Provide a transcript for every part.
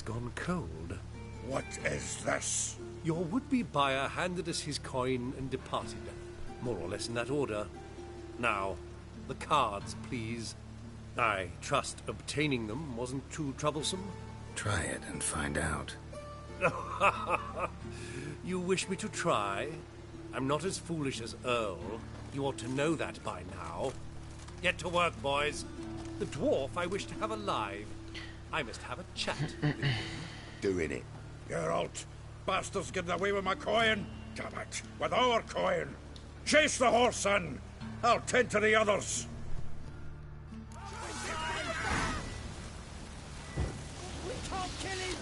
gone cold. What is this? Your would-be buyer handed us his coin and departed, more or less in that order. Now, the cards, please. I trust obtaining them wasn't too troublesome? Try it and find out. You wish me to try? I'm not as foolish as Earl. You ought to know that by now. Get to work, boys. The dwarf I wish to have alive. I must have a chat with him. Doing it. Geralt, bastards getting away with my coin. Damn it, with our coin. Chase the horse in. I'll tend to the others. We can't kill him!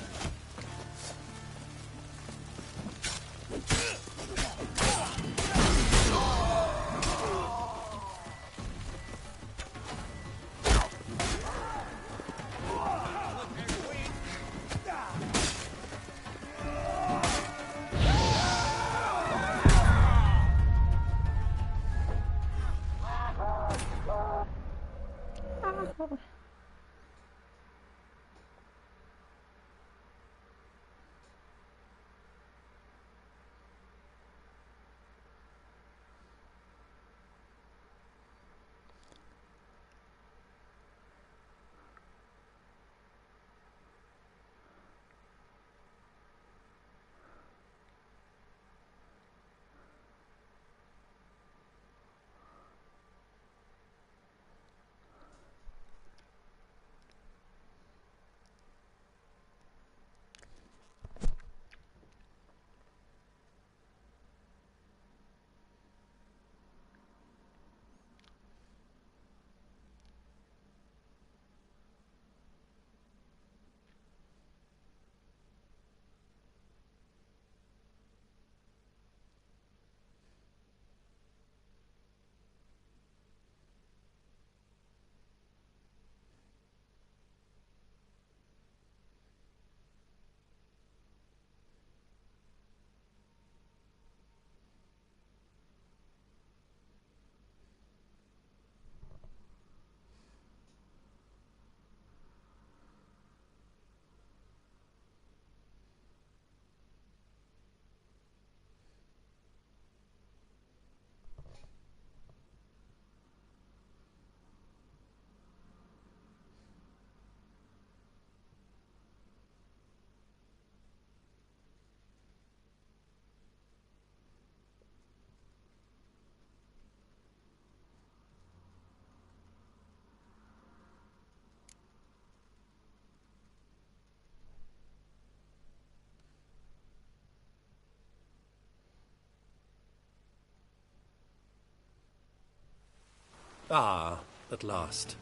Ah, at last.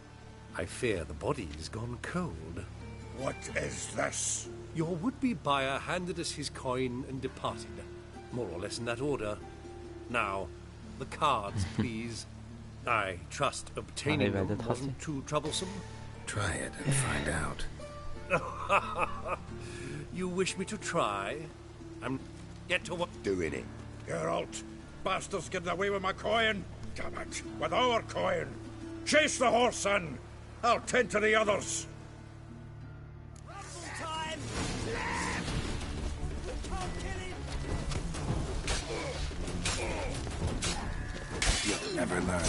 I fear the body's gone cold. What is this? Your would-be buyer handed us his coin and departed, more or less in that order. Now, the cards, please. I trust obtaining them wasn't too troublesome? Try it and find out. You wish me to try? Get to what? Doing it. Geralt, bastards getting away with my coin. Damn it, with our coin. Chase the horse in. I'll tend to the others. Time! We can't kill him! You'll never learn.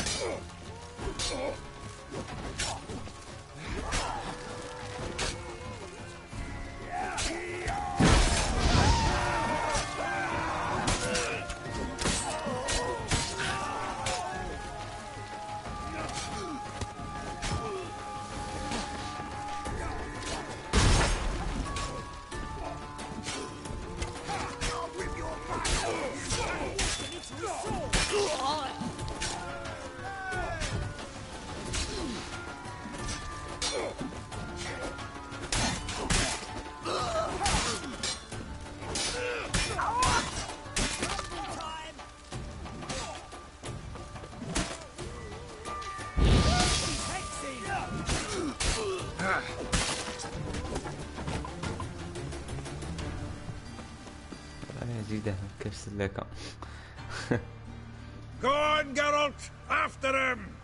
Go on, Geralt! After him!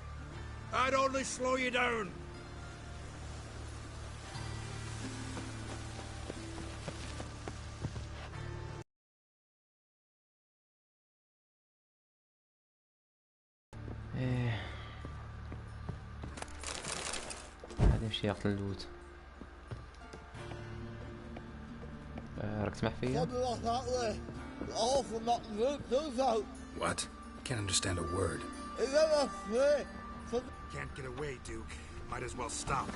I'd only slow you down. يمشي يقتل اللوت. راك تسمح فيا؟ What? Can't understand a word. Can't get away, Duke. Might as well stop.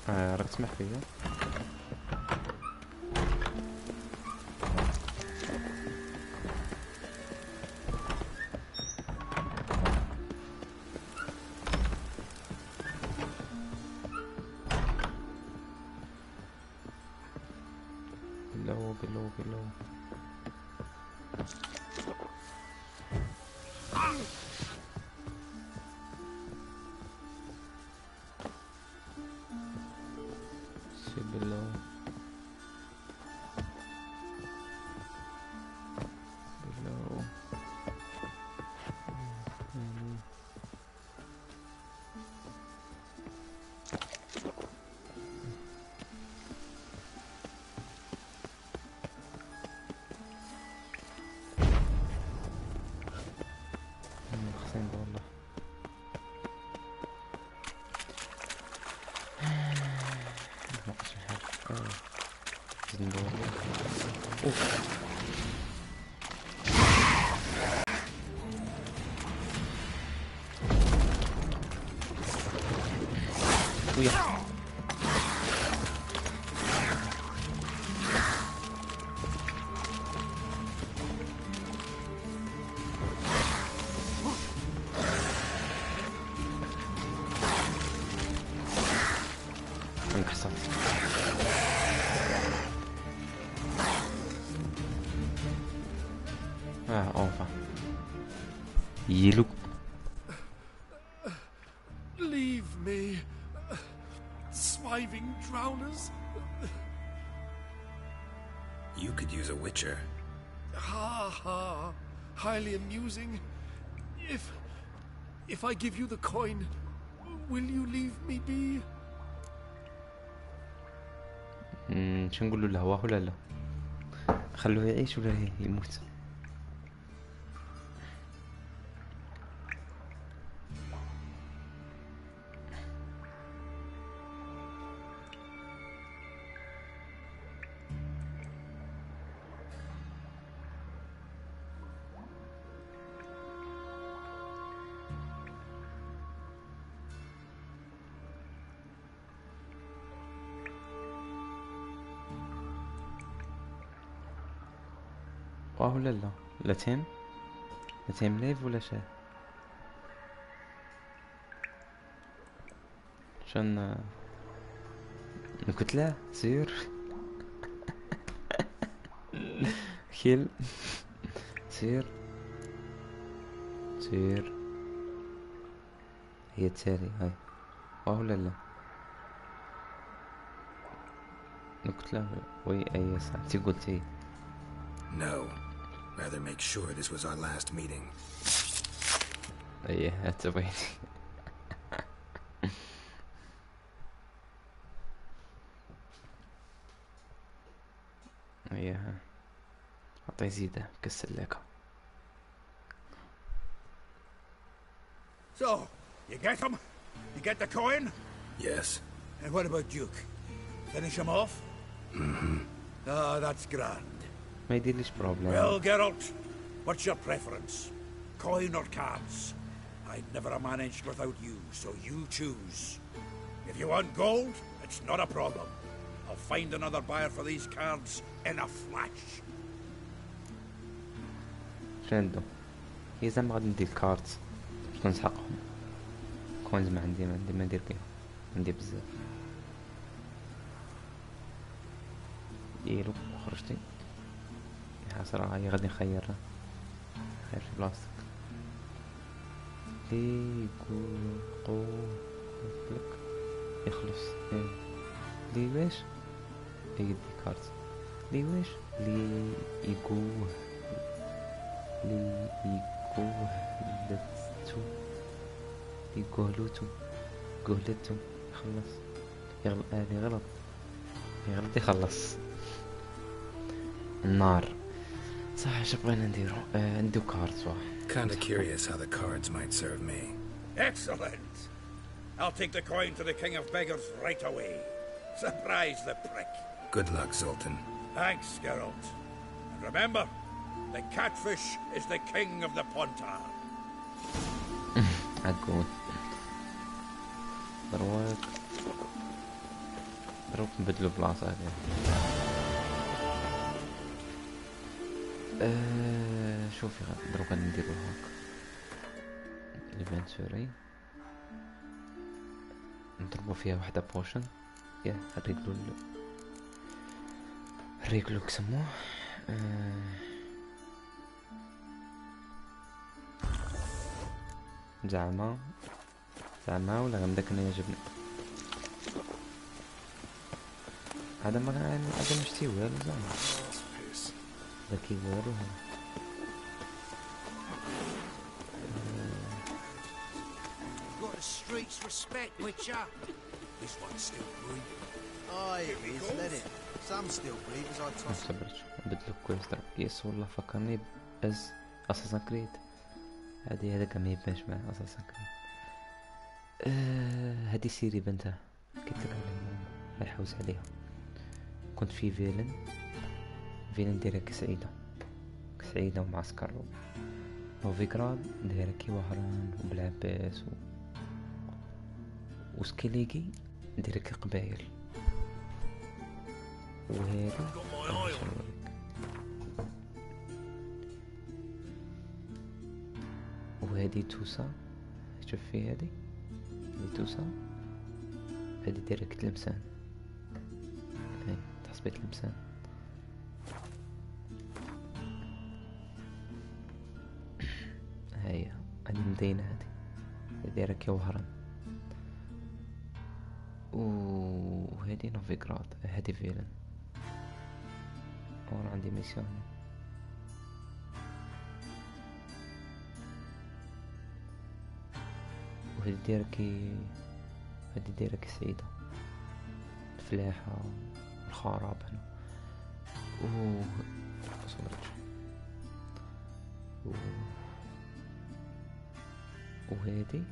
راك تسمح فيا؟ below. See below. Enfin. Yellow. Leave me, swiving drowners. You could use a Witchaaa. Ha ha, highly amusing. If I give you the coin, will you leave me be? شو نقول له هو ولا لا؟ خلوه يعيش ولا يموت؟ ولا لا؟ لا تيم ليف ولا شيء؟ شن الكتلة سير كيل سير هي تساري هاي ولا لا؟ الكتلة وي أي ساعة تي قلتي No. Rather make sure this was our last meeting. Yeah, that's a way. Yeah. أعطي زيادة كالسلاكة. So, you get him? You get the coin? Yes. And what about Duke? Finish him off? Mm-hmm. Ah, that's grand. ما يديرليش problem. Well, Geralt, what's your preference? Coin or cards? I'd never have managed without you, so you choose. If you want gold, it's not a problem. I'll find another buyer for these cards in a flash. شندو هي زعما غادي ندير الكارت باش نسحقهم. كوينز ما عندي ما ندير بيهم، عندي بزاف. ديرو خرجتي صراحة هي غادي نخيرها خير في بلاصتك لي لك يخلص لي واش يدي كارت لي واش لي يقوه يقولتو يخلص يغلط يخلص النار صح. اش بغينا نديرو نديو كارت صح. Kinda curious how the cards might serve me. Excellent. I'll take the coin to the King of Beggars right away. Surprise the prick. Good luck, Sultan. Thanks, Geralt. And remember, the catfish is the king of the Pontar. عقول دروك نبدلو بلاصة هذه. شوفي دروك نديرو هاك الانفنتوري نضربو فيها وحدة بوشن. يا الريقلو كسموه. زعما ولا غنداك اللي يعجبني هذا ما هذا مشتي والو زعما ذاكي والو هذا. Got the streets respect, Witchaaa. This one's still breathing. Aye, it is, let it. Some still breathe as I ما toss. صبرتش بدلو كويس ضرب يس والله فكرني بس اساسا كريد هذا كان ما يبانش مع اساسا كريد. هذه سيري بنتها قلت لك الله يحوز عليها. كنت في فيلن دايره كسعيدة ومعسكر نوفيغراد دايره كي وهران وبلعباس وسكيليكي دايره كي قبايل. وهذه توسا شوف في هذه توسا هذه دايره كتلمسان. هاي تحسبيت لمسان. هاي هذه المدينة هذه دايره كوهران. وهذه نوفيغراد هذه فيلن. وانا عندي ميسيون وهذه دايره كي سعيدة الفلاحة والخراب هنا وهذه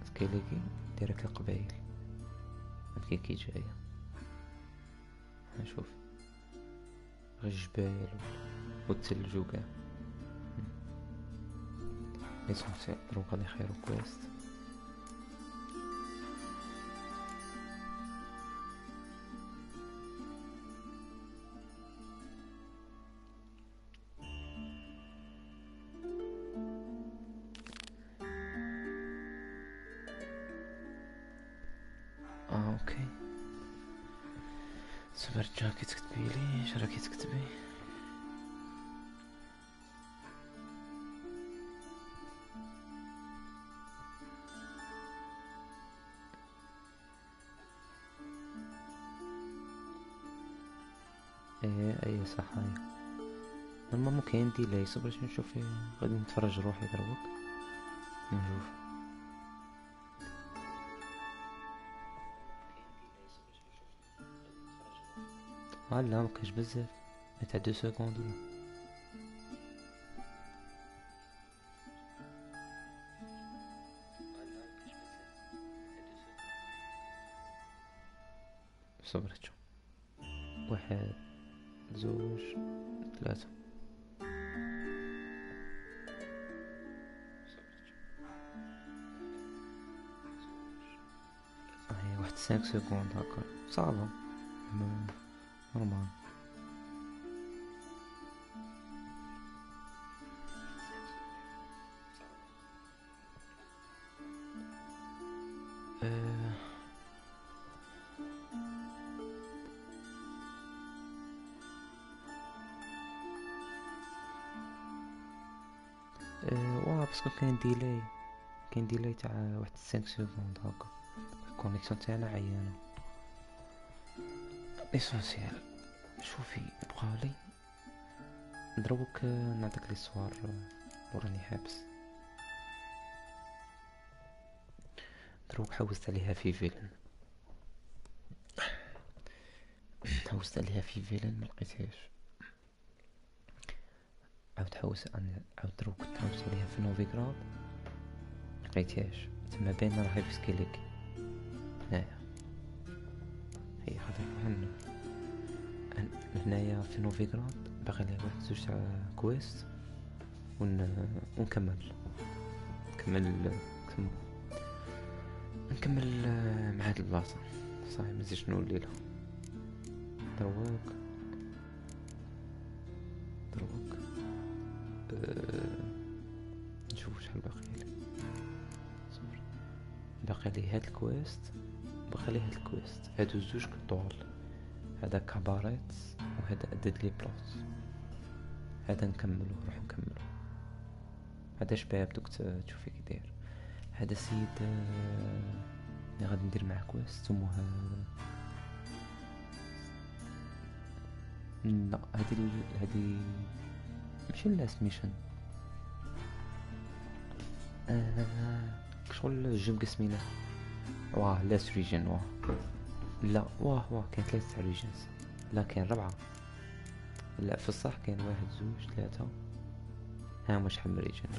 سكيليكي دايره كي قبايل كي جاية. نشوف غير الجبال والثلج وكاع. ليسونسيال دروك غادي نخيرو كويست. اوكي سوبر جاكيت كتبيلي اش راكي تكتبي؟ اي صح. هاي نورمالمون كاين ديلاي صبر باش نشوف غادي نتفرج روحي دروك نشوف. لا مكاش بزاف تاع 2 سكوند ولا صبرت. 1 2 3 هاي 5 سكوند هكا صعبة نورمال. باسكو كاين ديلاي تاع 5 سكوند هكا. الكونيكسيون تاعنا عيانة. اسونسيال شوفي بقالي نضربك نعطيك لي صوار وراني حابس. دروك حوزت عليها في فيلن ملقيتهاش. عاود دروك تحوس عليها في نوفيغراد ملقيتهاش. تما باينة راهي في سكيليك هنايا هي خاطر هنايا في نوفيغراد باقي لي واحد زوج تاع كويست ونكمل مع هاد البلاصة صاحي مزيدش نولي لها دروك نشوف شحال باقي لي صبر باقي لي هاد الكويست هادو زوج كطول هذا كاباريت وهذا ديدلي بلوت هذا نكملو نروح نكملو هذا شباب دوك تشوفي كي داير هذا السيد اللي غادي ندير معاه كويست سموها لا هذه ماشي لاست ميشن شغل جيم قسمينه واه لاست ريجن واه لا واه كاين 3 ريجنز لا كاين 4 لا في الصح كاين 1 2 3 ها مش حل ريجن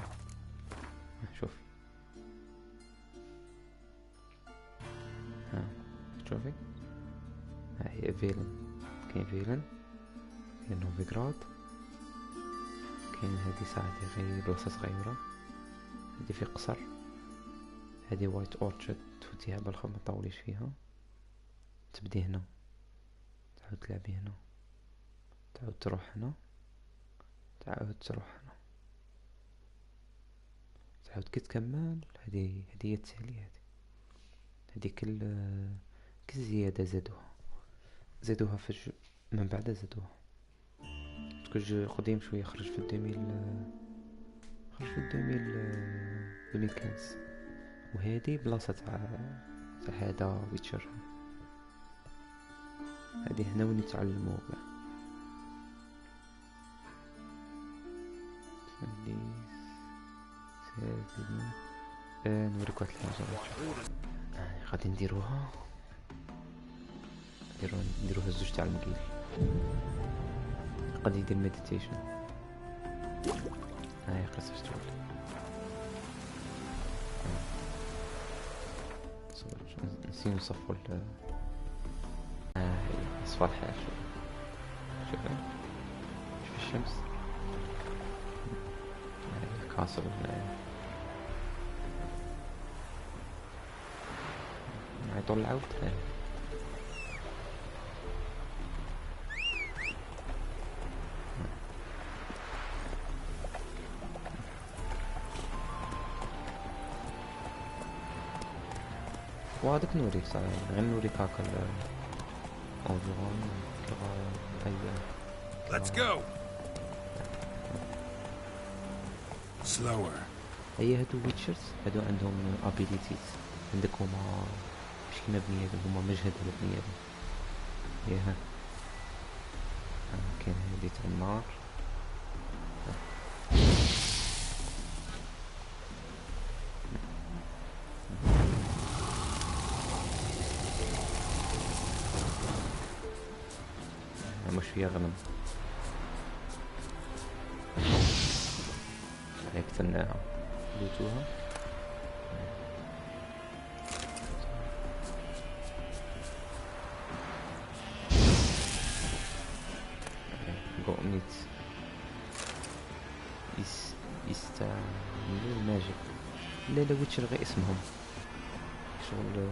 شوفي ها شوفي ها هي فيلن كاين نوفيغراد كاين هذه ساعتي غير بلاصة صغيرة هذه في قصر هذه وايت اورشارد تفوتيها بالخف ما تطوليش فيها تبدي هنا تعاود تلعبي هنا تعاود تروح هنا تعاود تروح هنا تعاود كي تكمل هذه هي التالية هذه كل زيادة زادوها في من بعد زادوها تكون قديم شوية خرج في 2015 وهذه بلاصة تاع هذا ويتشر هذه هنا وين يتعلموا بقى نوريك واحد الحاجة غادي نديروها الزوج تاع المقيل غادي يدير ميديتيشن هاي قصة تولي نسيو نصفو اصفر الحال شوف الشمس الكاسل يطول العود وهذاك نوريك صاحبي غير نوريك هاكا الانفيرون Let's go. Slower. هي هادو ويتشرز هادو عندهم ابيليتيز عندك هما مش كيما بنيادم هما مجهد على بنيادم ياها كاين هادي تاع النار مش فيها غنم هيك تناها لوتوها قوميت يستعملوا الماجيك لا ويتشر غير اسمهم شغل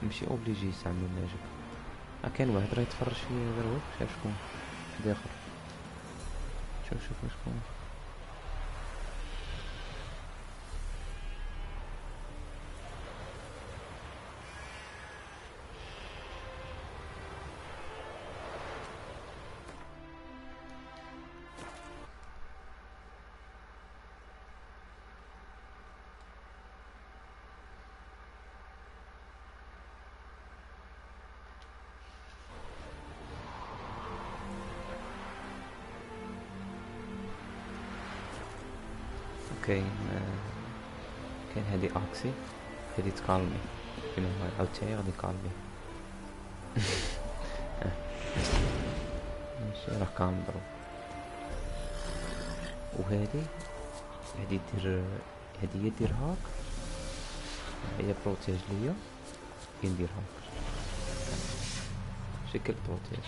ماشي اوبليجي يستعملوا الماجيك كان واحد راه يتفرج فيا غير هو شاف شكون داخل شوف شكون كاين هادي اكسي هادي تكالمي كيما عاوتاني غادي نكالمي ماشي راه كالم ضرب وهادي دير هادي دير هاك هي بروتيج ليا كي ندير هاك شكل بروتيج.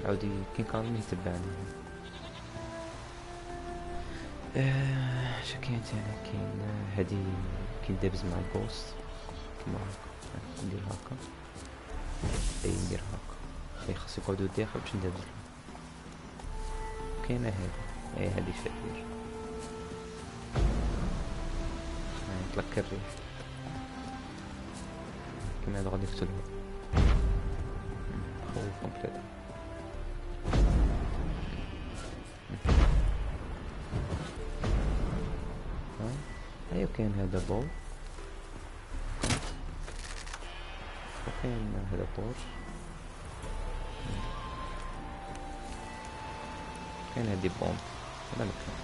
العودي كي كان يتبعني. شكين تاني كاين هادي كي ندابز مع البوس كيما هاكا ندير هاكا اي ندير هاكا اي خاص يقعدو داخل باش ندابز. كاينه هادي اي هادي شابير يطلق الريح كيما هذا غادي يقتلو خوف كومبليت. ايوا كاين هذا بول وكاين هذا طور كاين هادي بومب هذا مكان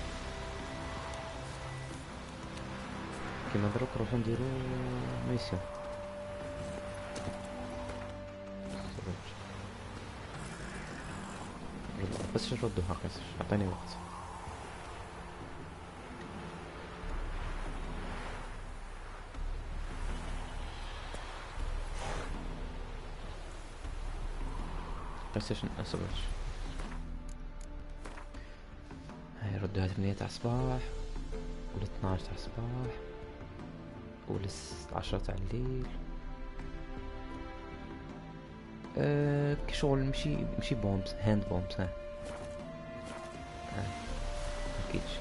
كيما دروك نروحو نديرو ميسيون. بس نردو هاكا عطيني وقت. ستيشن أصبرش هاي ردوها 8 تاع الصباح ولا 12 تاع الصباح ولا 10 تاع الليل. كشغل مشي بومبس هاند بومبس ها مكيتش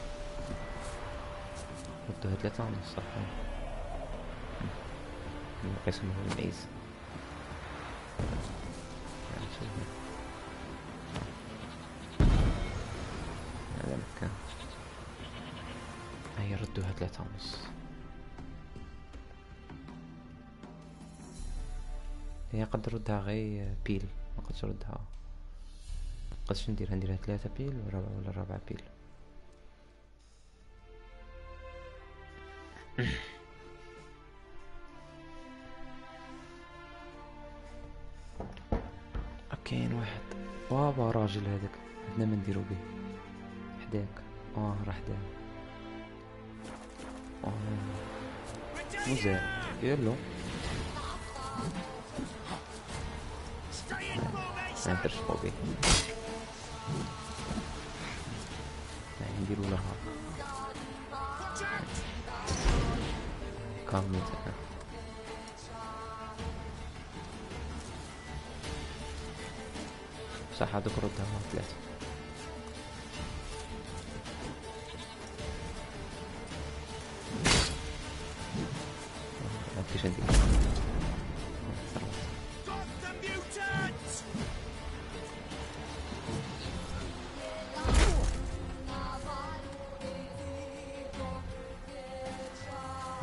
ردوها 3 ونص صح قسم الميز هذا مكان. هيا ردوها 3 ونص. هي قد ردها غير بيل ما قدش ردها قدش نديرها 3 بيل ولا 4 بيل. كاين واحد بابا راجل هذاك عندنا ما نديرو به حداك راه حداك مزال يلو ما نديرش بوبي نديرو لها كامل صح. هذوك ردها 3 ماكيش ندير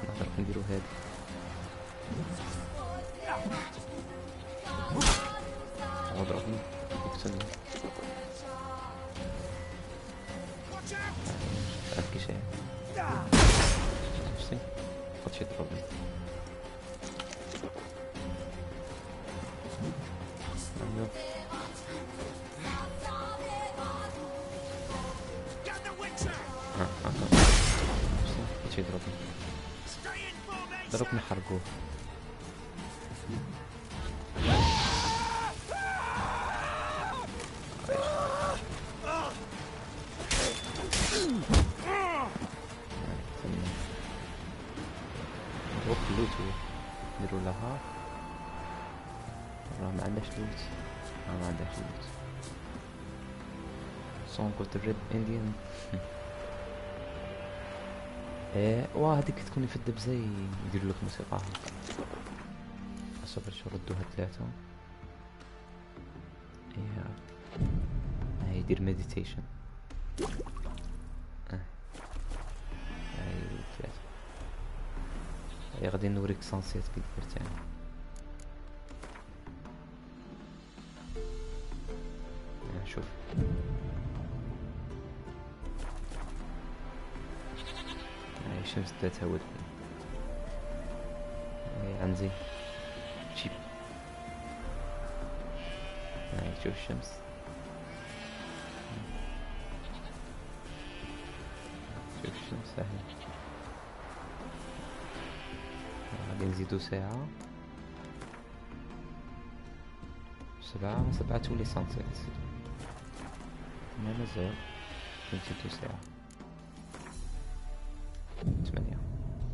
نقدر نديرو هادي اضربني يقتلني أكي شيء شتي قدش يضربني قدش يضربني ضربني حرقوه اللوت نديرو لها راه ما عندهاش لوت ما عندهاش لوت سون كوت ريد انديان واه هذيك تكون في الدبزة يديروا لك موسيقى هكا اصبر شو ردوها 3 هي يدير مديتيشن هاي 3 غادي نوريك سانسيت كي درت يعني شوف هاي الشمس تتهود هاي عندي شيب هاي شوف الشمس شوف الشمس هاي نزيدو ساعة. 7 تولي سانسيت. ما مازال نزيدو ساعة. 8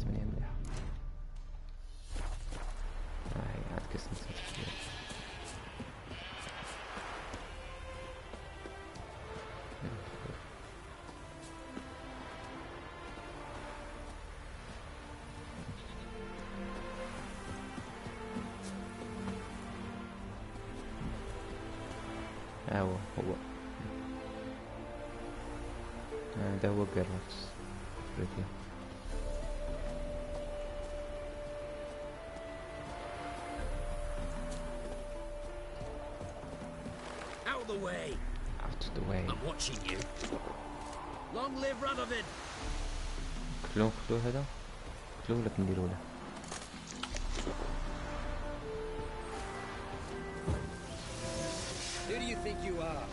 مليحة. هاي عاد كسنت شوية. هو هذا هو جيرالتس ريفيا. Out of the way. Out of the way. I'm watching you. Long live Radovid. كلو هذا كلو لك نديرو له. Who do you think you are?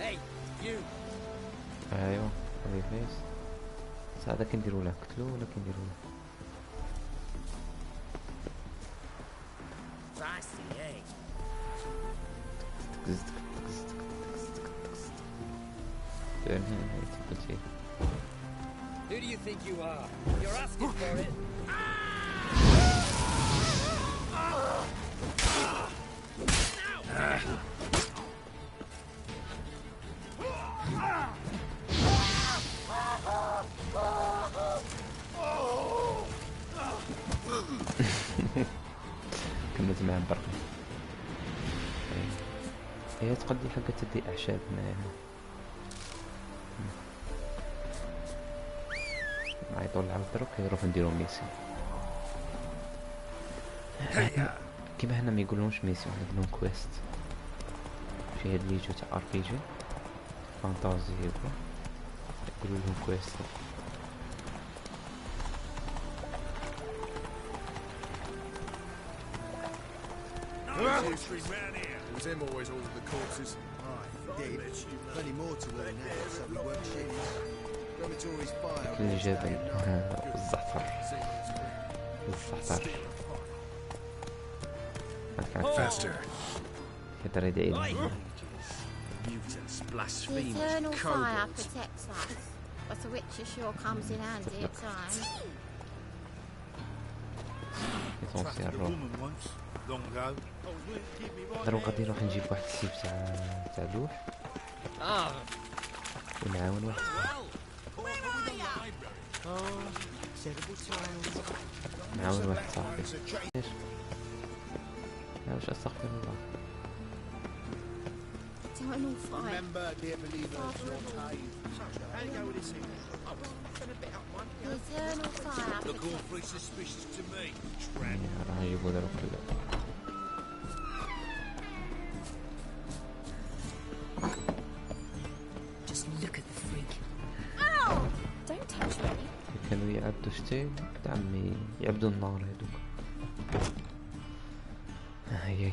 Hey, you. ايوه هذي فيس. بس هذا كنديرو له قتلو ولا كنديرو له؟ Fancy, eh? Who do you think you are? You're asking for it. كملت معاه برقة. هي تقدي حقة تدي أعشاب معاها. ما يطول العود درك يروح نديرو ميسيون. كيما هنا ما يقولونش ميسيون عندهم كويست. في هاد اللي يجو تاع ار بي جي فانتازي يقولوا لهم كويست. Was him always all the corpses? Indeed. Plenty more to learn now, so we weren't shitties. Dormitory's fire. كل جبل الزعتر. Faster. يقدر يدعي لهم. Mutants, The blasphemers, eternal fire kobolds. protects us, but the Witchaaa sure comes in handy at times. يتونسي الروح. once, long ago. ضروري غادي نروح نجيب واحد السيف تاع لوح ونعاون واحد. نعاون واحد صاحبي. ايش؟ لا واش استغفر الله. Eternal fire. Remember, dear believers, your time. The eternal fire Look all protects pretty suspicious to me. راح نجيبو دروك كله. Just look at the freak. Ow! Don't touch me. كانوا يعبدوا شتي عمي يعبدوا النار هذوك. هاي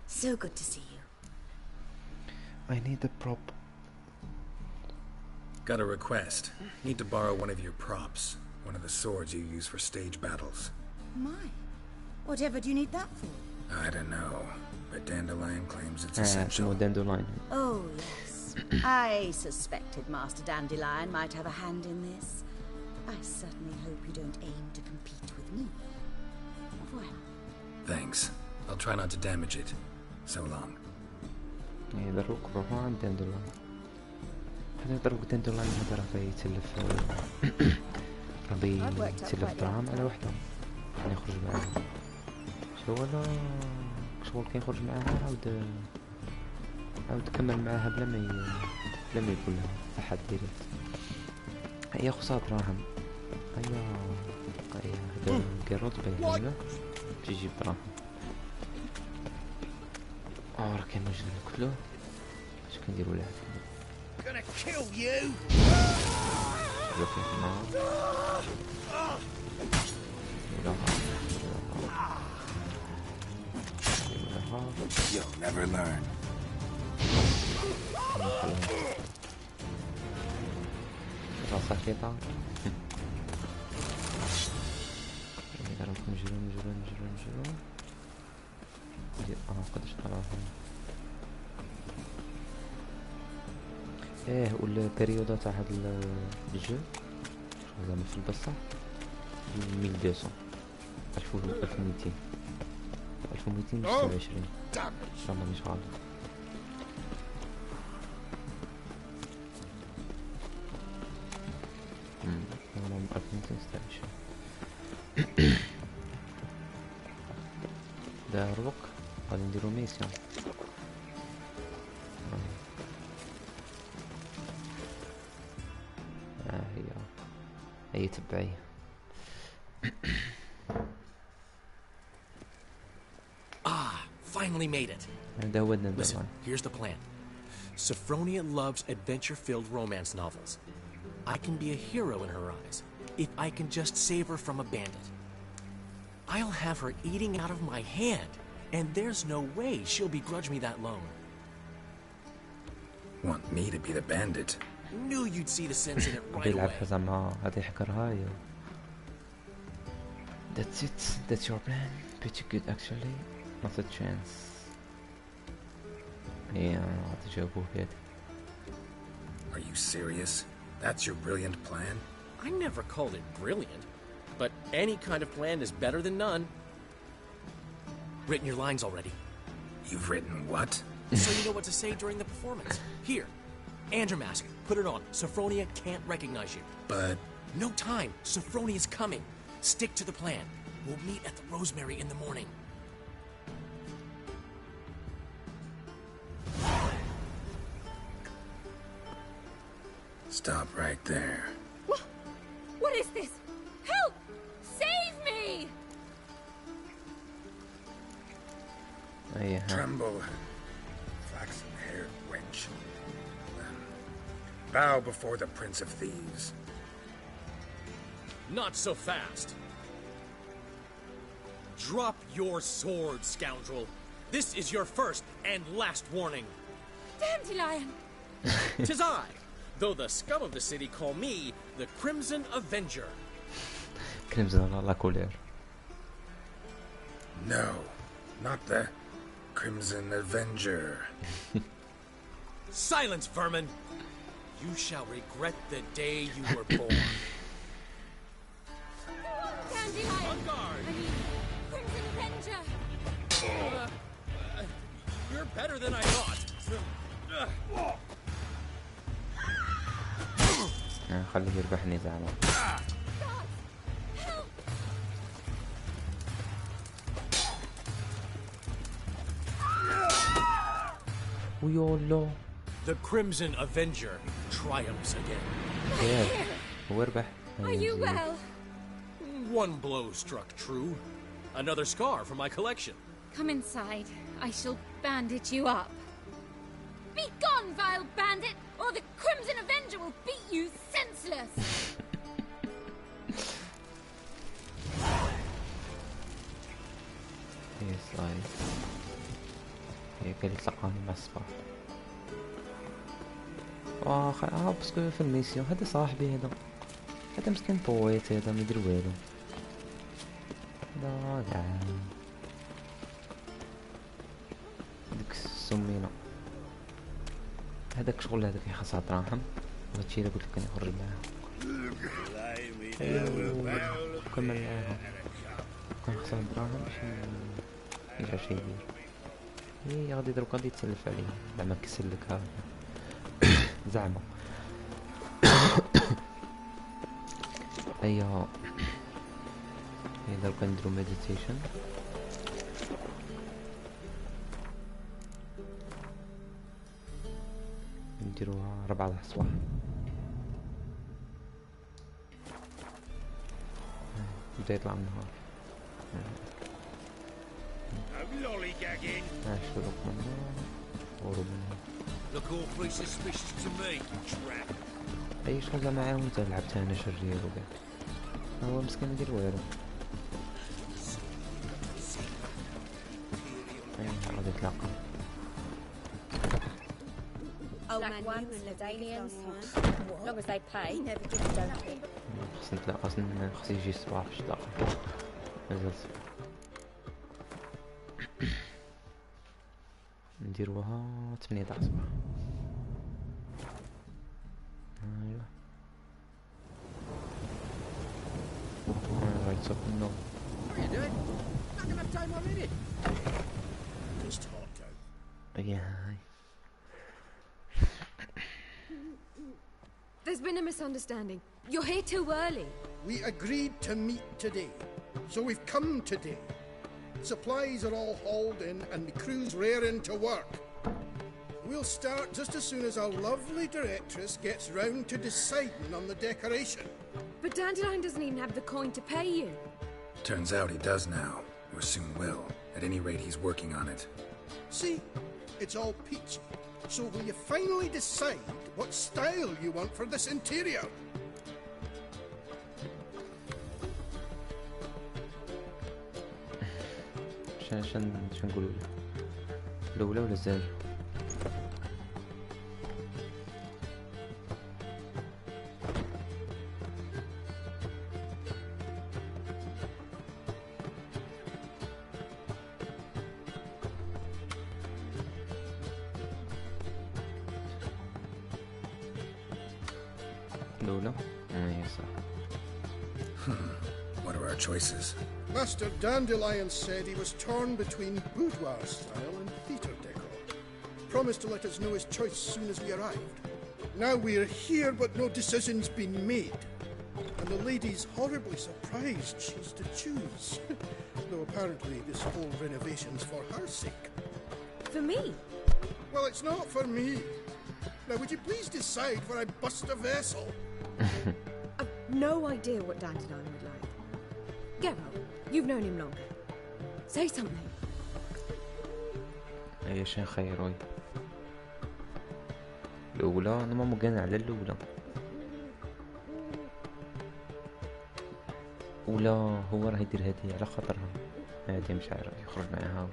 So good to see you. I need a prop. Got a request. Need to borrow one of your props. One of the swords you use for stage battles. My. Whatever do you need that for? I don't know, but Dandelion claims it's اسمه essential. داندولاين. Oh, yes. I suspected Master Dandelion might have a hand in this. I certainly hope you don't aim to compete with me. Au revoir. Thanks. I'll try not to damage it. So long. دروك روحوا عند داندولاين. هذا دروك داندولاين هذا راه يتلف راه يتلف دراهم على وحده. يعني يخرج معاها. شغل كي يخرج معاها عاود كمل معاها بلا ما يقول لها أحد ديريكت. هي خصها دراهم. هيا هذا كيروت باين له تجيب دراهم. راه كاين مجنون كله. اش كنديرو لها؟ Gonna kill you. شوف فيه النار. You'll never learn. راسها كي طار. نجرو ندير قداش نراهم. والبريودا تاع هاد الجو زعما في البصح 1200 1200 1226 ان شاء الله مش غلط. والله 1226 داروك غادي نديرو ميسيون. هي تبعي. Finally made it. Listen, here's the plan. Sophronia loves adventure-filled romance novels. I can be a hero in her eyes if I can just save her from a bandit. I'll have her eating out of my hand, and there's no way she'll begrudge me that loan. Want me to be the bandit? Knew you'd see the sense in it right بيلعب away. زعما غادي يحكرها هي. That's it. That's your plan. Pretty good actually. Not a chance. هي غادي يجاوبوه بهادي. Are you serious? That's your brilliant plan? I never called it brilliant, but any kind of plan is better than none. Written your lines already. You've written what? So you know what to say during the performance. Here, Andrew mask. Put it on. Sophronia can't recognize you. But... No time. Sophronia's coming. Stick to the plan. We'll meet at the Rosemary in the morning. Stop right there. What is this? Help! Save me! Tremble, flaxen-haired wench. Bow before the Prince of Thieves. Not so fast. Drop your sword, scoundrel. This is your first and last warning. Dandelion! 'Tis I, though the scum of the city call me the Crimson Avenger. Crimson la couleur. No, not the Crimson Avenger. Silence, vermin! You shall regret the day you were born. Dandelion! On guard! I mean, Crimson Avenger! You're better than I thought. خليه يربحني زعما. ويولو. The Crimson Avenger triumphs again. هو ربح. Are you well? One blow struck true. Another scar from my collection. Come inside. I shall bandage you up. Be gone, vile bandit, or the Crimson Avenger will beat you senseless! سلايس. هي قال يتلقاني مع الصباح. باسكو في الميسيون هذا صاحبي هذا مسكين بويت هذا ما يدير والو. هذا كاع ديك السمينه هذاك شغل هذاك يخلصها دراهم وهادشي اللي قلت لك كان يخرج معاها. كمل معاها كان يخسر دراهم باش يرجع شي يدير. هي غادي دروك غادي يتسلف عليه زعما كيسلك هذا زعما. هي دروك نديرو ميديتيشن. نديروها 4 د الصباح. بدا يطلع النهار. شروق منه غروب منه. اي شغل زعما عاون تلعب تانا شرير وكاع. هو مسكين يدير والو. غادي يتلاقى. Black ones and aliens, as long as they pay. خصني نتلاقى خصني يجي الصباح باش نتلاقى. مازال صفر. نديروها 8 تاع الصباح. ايوا غادي تصوب النوم. What are you doing? Not gonna have time already. Just hot out. هاي. There's been a misunderstanding. You're here too early. We agreed to meet today, so we've come today. Supplies are all hauled in and the crew's raring to work. We'll start just as soon as our lovely directress gets round to deciding on the decoration. But Dandelion doesn't even have the coin to pay you. Turns out he does now, or soon will. At any rate, he's working on it. See, it's all peachy. So will you finally decide what style you want for this interior? شن نقولوا له الأولى ولا الزاوية؟ الأولى؟ هي صح. What are our choices? Master Dandelion said he was torn between boudoir style and theatre decor. Promised to let us know his choice soon as we arrived. Now we're here, but no decision's been made. And the lady's horribly surprised she's to choose. Though apparently this whole renovation's for her sake. For me? Well, it's not for me. Now, would you please decide before I bust a vessel? I've no idea what Dandelion would like. Geralt, you've known him longer. Say something. ايش نخيروي؟ الأولى أنا ما مقنع على الأولى. ولا هو راه يدير هادي على خاطرها. هادي مش عارف يخرج معاها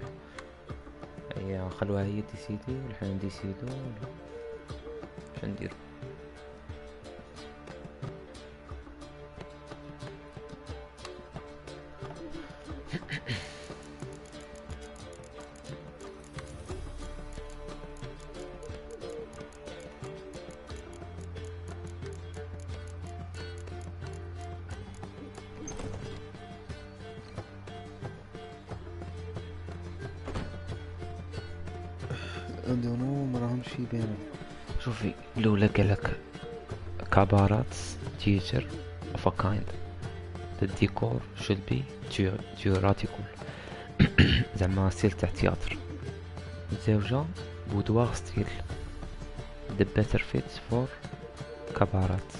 ولا. هي خلوها هي ديسيدي ولا نديسيدو ولا اش نديرو؟ عندنا ما راهمش يبانو. شوفي الاولى قالك كابارات تيتر of a kind. The decor should be theoretical. زعما ستيل تاع تياتر. الزوجة بودوار ستيل. The better fits for كابارات.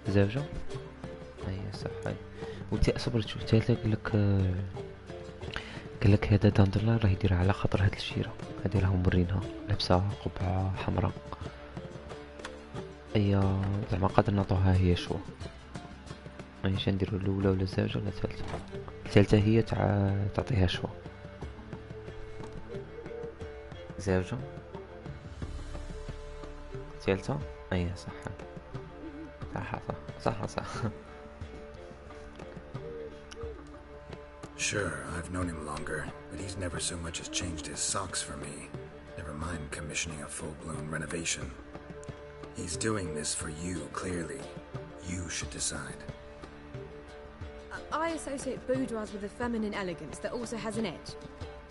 الزوجة هي صح. هاي وتي صبر تشوف تالي قالك هذا داندلاين راه يديرها على خاطر هاد الشيرة هادي راهم مرينها لابسة قبعة حمراء. ايا زعما قادر نعطوها هي شو مانيش نديرو الاولى ولا الزوجة ولا الثالثة. الثالثة هي تعطيها شو زوجة. الثالثة ايا صح صح. Sure, I've known him longer, but he's never so much as changed his socks for me. Never mind commissioning a full-blown renovation. He's doing this for you, clearly. You should decide. I associate boudoirs with a feminine elegance that also has an edge.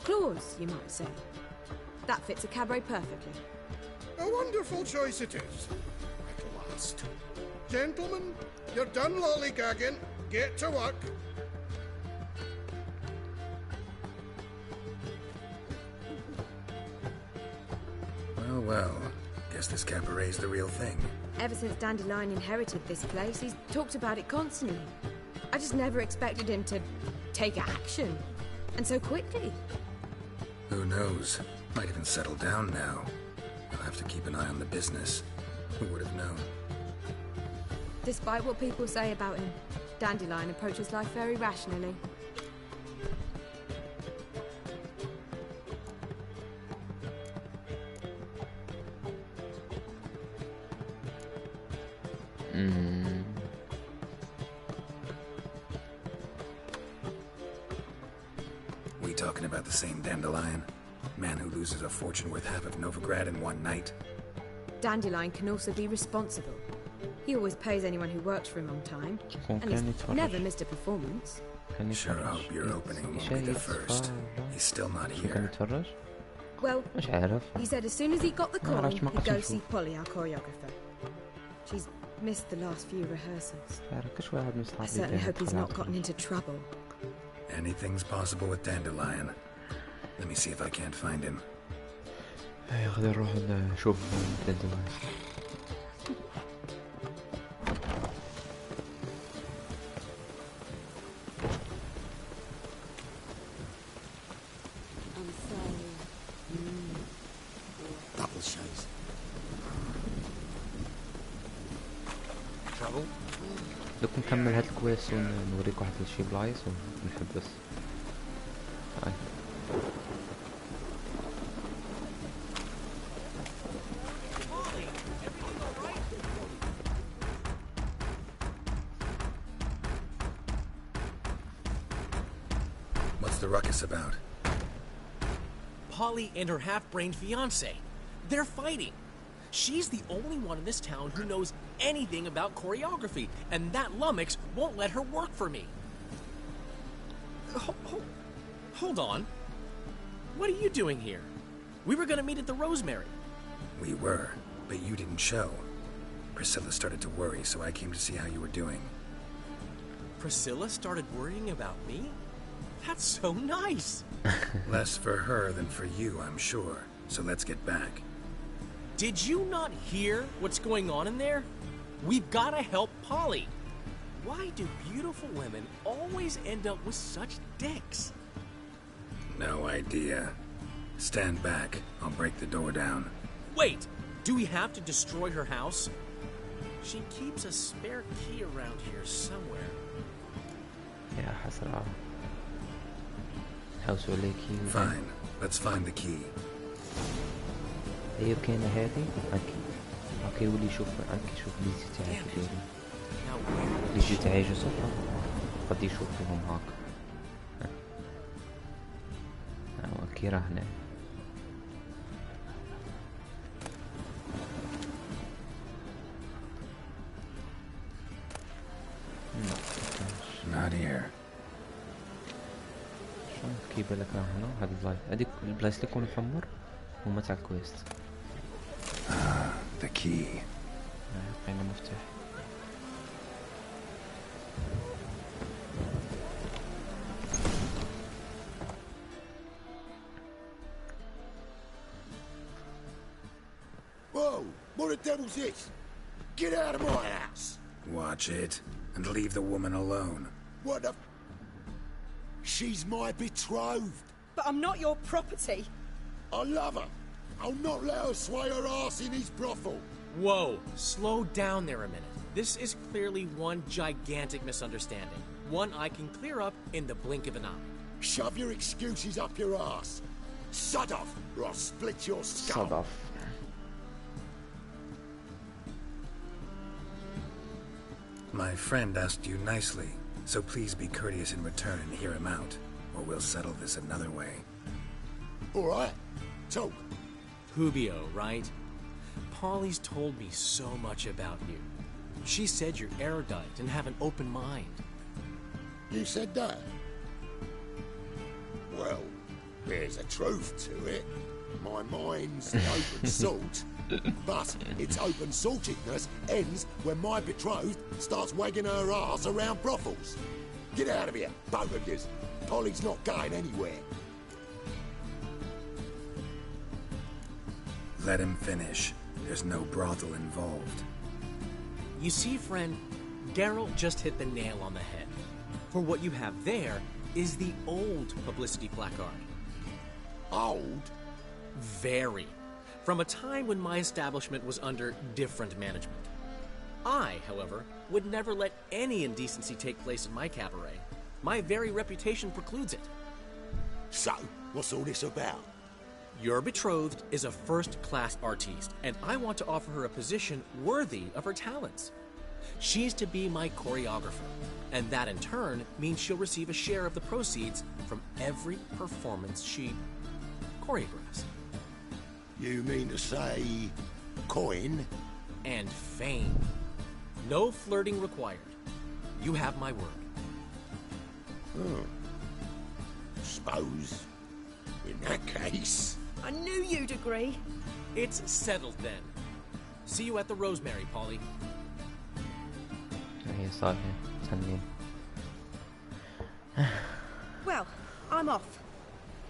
Claws, you might say. That fits a cabaret perfectly. A wonderful choice it is. At last. Gentlemen, you're done lollygagging. Get to work. Well, guess this cabaret's the real thing. Ever since Dandelion inherited this place, he's talked about it constantly. I just never expected him to take action. And so quickly. Who knows? Might even settle down now. I'll have to keep an eye on the business. Who would have known? Despite what people say about him, Dandelion approaches life very rationally. the same Dandelion? Man who loses a fortune worth half of Novigrad in one night? Dandelion can also be responsible. He always pays anyone who works for him on time, and he's never missed a performance. Sure hope your opening won't be the first. He's still not here. Well, he said as soon as he got the coin, he'd go see Polly, our choreographer. She's missed the last few rehearsals. I certainly hope he's not gotten into trouble. Anything's possible with Dandelion. Let me see if I can't find him. خلينا نروح نشوف داندلاين. Double shows. Trouble? دوك نكمل هاد الكويس ونوريك واحد الشي بلايص ونحب بس. هاي. What's the ruckus about? Polly and her half-brained fiancé. They're fighting. She's the only one in this town who knows anything about choreography, and that lummox won't let her work for me. Hold on. What are you doing here? We were gonna meet at the Rosemary. We were, but you didn't show. Priscilla started to worry, so I came to see how you were doing. Priscilla started worrying about me? That's so nice. Less for her than for you, I'm sure. So let's get back. Did you not hear what's going on in there? We've got to help Polly. Why do beautiful women always end up with such dicks? No idea. Stand back. I'll break the door down. Wait! Do we have to destroy her house? She keeps a spare key around here somewhere. يا حسرة. House ولا key. Fine. Let's find the key. هي كاينة هادي اوكي ولي شوف شوف ليزي تاعي كيديرو ليزي تاعي جو صفا قد يشوف فيهم هاك اوكي راه هنا Not here. شلون كيبالك راه هنا هاد البلايص هاديك البلايص اللي يكونوا محمر هما تاع الكويست. The key. لقينا مفتاح. Whoa! What the devil's this? Get out of my house! Watch it, and leave the woman alone. What the... She's my betrothed. But I'm not your property. I love her. I'll not let her sway her ass in his brothel. Whoa, slow down there a minute. This is clearly one gigantic misunderstanding. One I can clear up in the blink of an eye. Shove your excuses up your ass. Sod off, or I'll split your skull. Sod off. My friend asked you nicely, so please be courteous in return and hear him out, or we'll settle this another way. All right, talk. Hubio, right? Polly's told me so much about you. She said you're erudite and have an open mind. You said that? Well, there's a truth to it. My mind's the open salt. But its open-saltedness ends when my betrothed starts wagging her ass around brothels. Get out of here, both of yous. Polly's not going anywhere. Let him finish. There's no brothel involved. You see, friend, Geralt just hit the nail on the head. For what you have there is the old publicity placard. Old? Very. From a time when my establishment was under different management. I, however, would never let any indecency take place in my cabaret. My very reputation precludes it. So, what's all this about? Your betrothed is a first-class artiste, and I want to offer her a position worthy of her talents. She's to be my choreographer, and that in turn means she'll receive a share of the proceeds from every performance she choreographs. You mean to say coin? And fame. No flirting required. You have my word. Oh. Suppose, in that case... I knew you'd agree. It's settled then. See you at the Rosemary, Polly. هي صالحة سنين. Well, I'm off.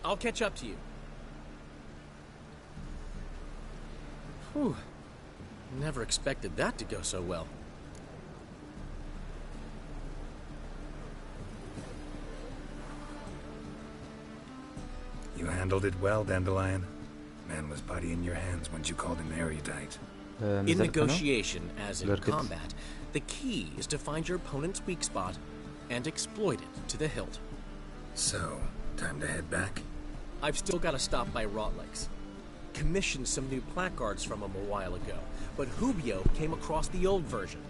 I'll catch up to you. Whew. Never expected that to go so well. You handled it well, Dandelion. Man was body in your hands once you called him erudite. In negotiation, as in combat, the key is to find your opponent's weak spot and exploit it to the hilt. So, time to head back? I've still got to stop by Rotlick's. Commissioned some new placards from him a while ago, but Hubio came across the old version.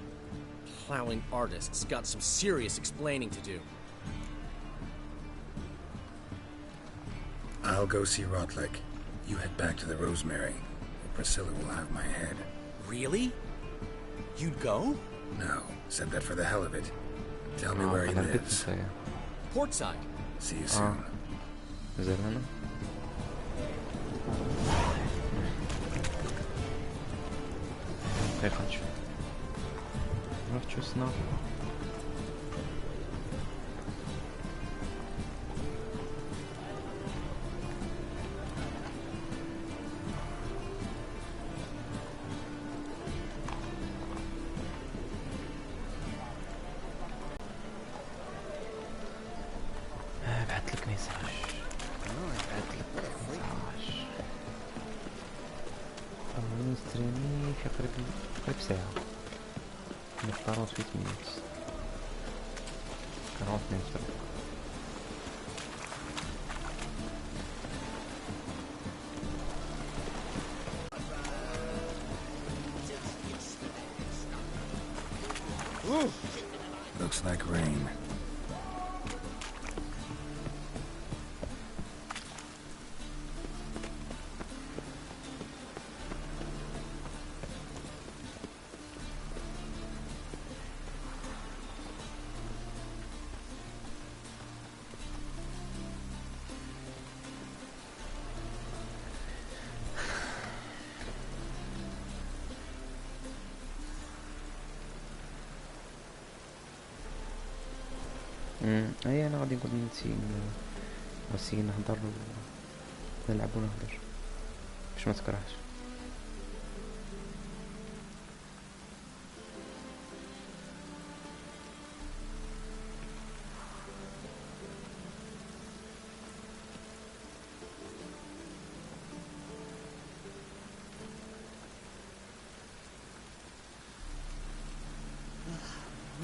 Plowing artists got some serious explaining to do. I'll go see Rotlick. You head back to the Rosemary. Priscilla will have my head. Really? You'd go? No, said that for the hell of it. Tell me where he lives. Portside. See you soon. نزل هنا. دقيقة نشوف. رحت شو صنع؟ بعتلك ميساج. بعتلك ميساج. ستريمي في قريب ساعة. نختاروا سويت مينيتس. كانوا 2 اشتراك. Looks like rain. اي انا غادي نقول نسي نهضر نلعب ونهضر باش ما تكرهش.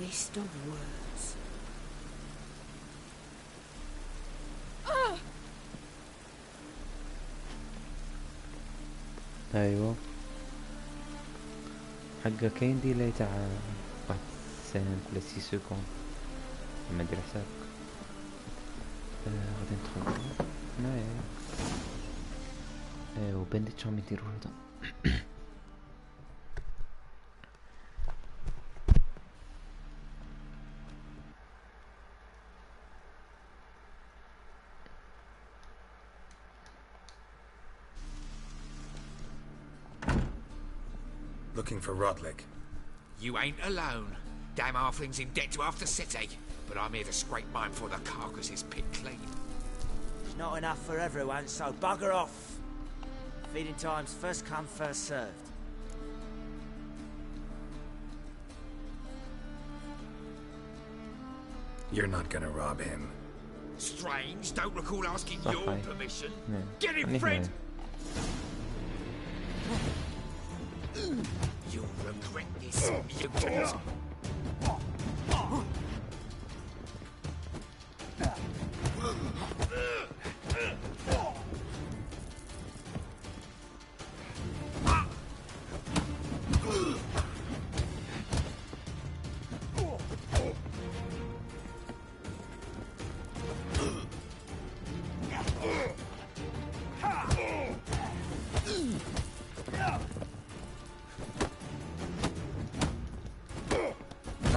Waste of words. ايوه حقا كاين ديلاي تاع واحد سنت ولا 6 سكوند ما دير حسابك. غادي ندخل هنايا وبنديت شحال يديرو هدا. Looking for Rotlick. You ain't alone. Damn halfling's in debt to half the city. But I'm here to scrape mine before the carcass is picked clean. It's not enough for everyone, so bugger off. Feeding time's first come, first served. You're not gonna rob him. Strange, don't recall asking your permission. Yeah. Get him, Fred! You'll regret this, mutant.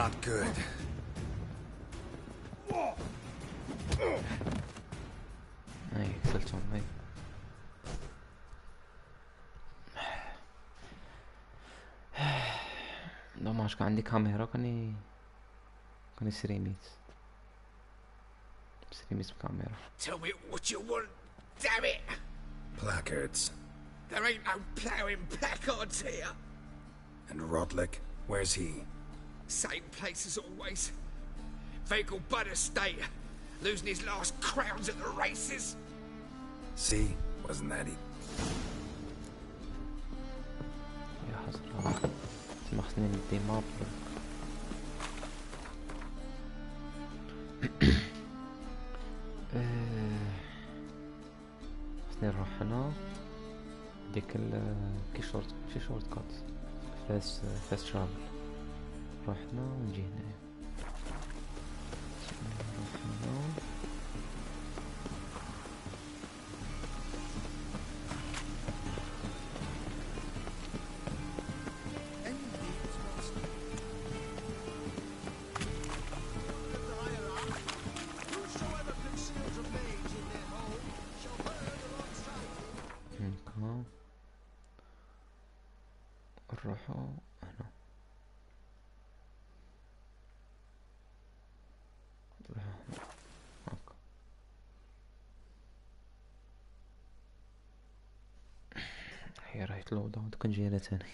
Not good. اي قتلتهم اي. لو ما كان عندي كاميرا كان سريميت بكاميرا. Tell me what you want, damn it! Placards. There ain't no ploughing placards here. And Rodlick, where's he? Same place as always. Vehicle Bud Estate. Losing his last crowns at the races. See? Wasn't that he? يا حسرة تمخني الدماغ. خلينا نروح هنا ديك في شورت كات فاست ترافل. نروح هنا ونجي هنا. نروح هنا. نروحوا هنا. هاكا. هي رايت لو داون كنجي هنا تاني.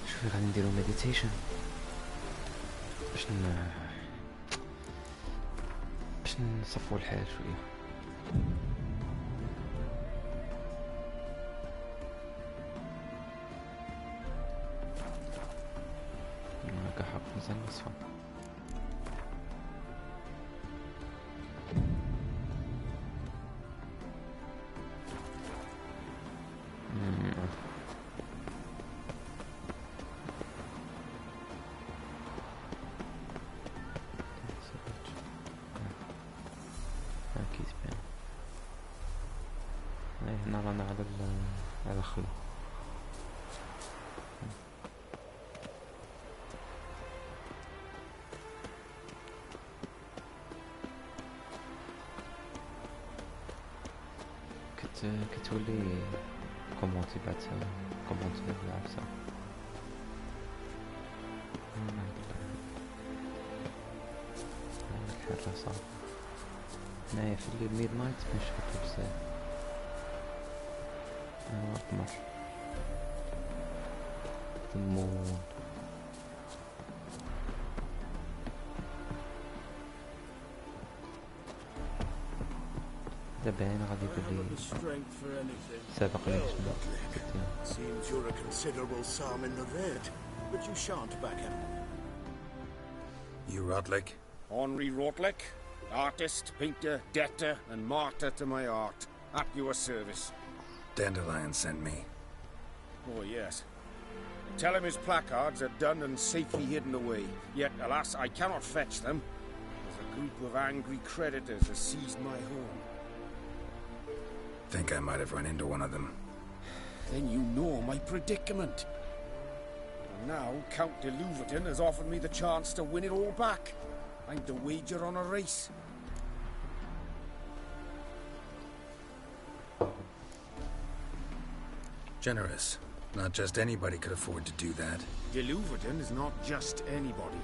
شوفي غادي نديرو مديتيشن باش نصفو الحال شويه. هكا حق مزال نصفو. هنا رانا على الخلا. كتولي كومونتي بعد كومونتي بالعكس. حراسة هنايا في الميد نايت بنشوفو بزاف. قمر ثمون باين غادي يقول لي سابقني شنو. Seems you're a considerable psalm in the vid, but you shan't back him. You Rodlick? Henri Rodlick, artist, painter, debtor, and martyr to my art. At your service. Dandelion sent me. Oh, yes. Tell him his placards are done and safely hidden away. Yet, alas, I cannot fetch them, as a group of angry creditors has seized my home. Think I might have run into one of them. Then you know my predicament. And now, Count de Louverton has offered me the chance to win it all back. I'm to wager on a race. Generous. Not just anybody could afford to do that. De Louverton is not just anybody.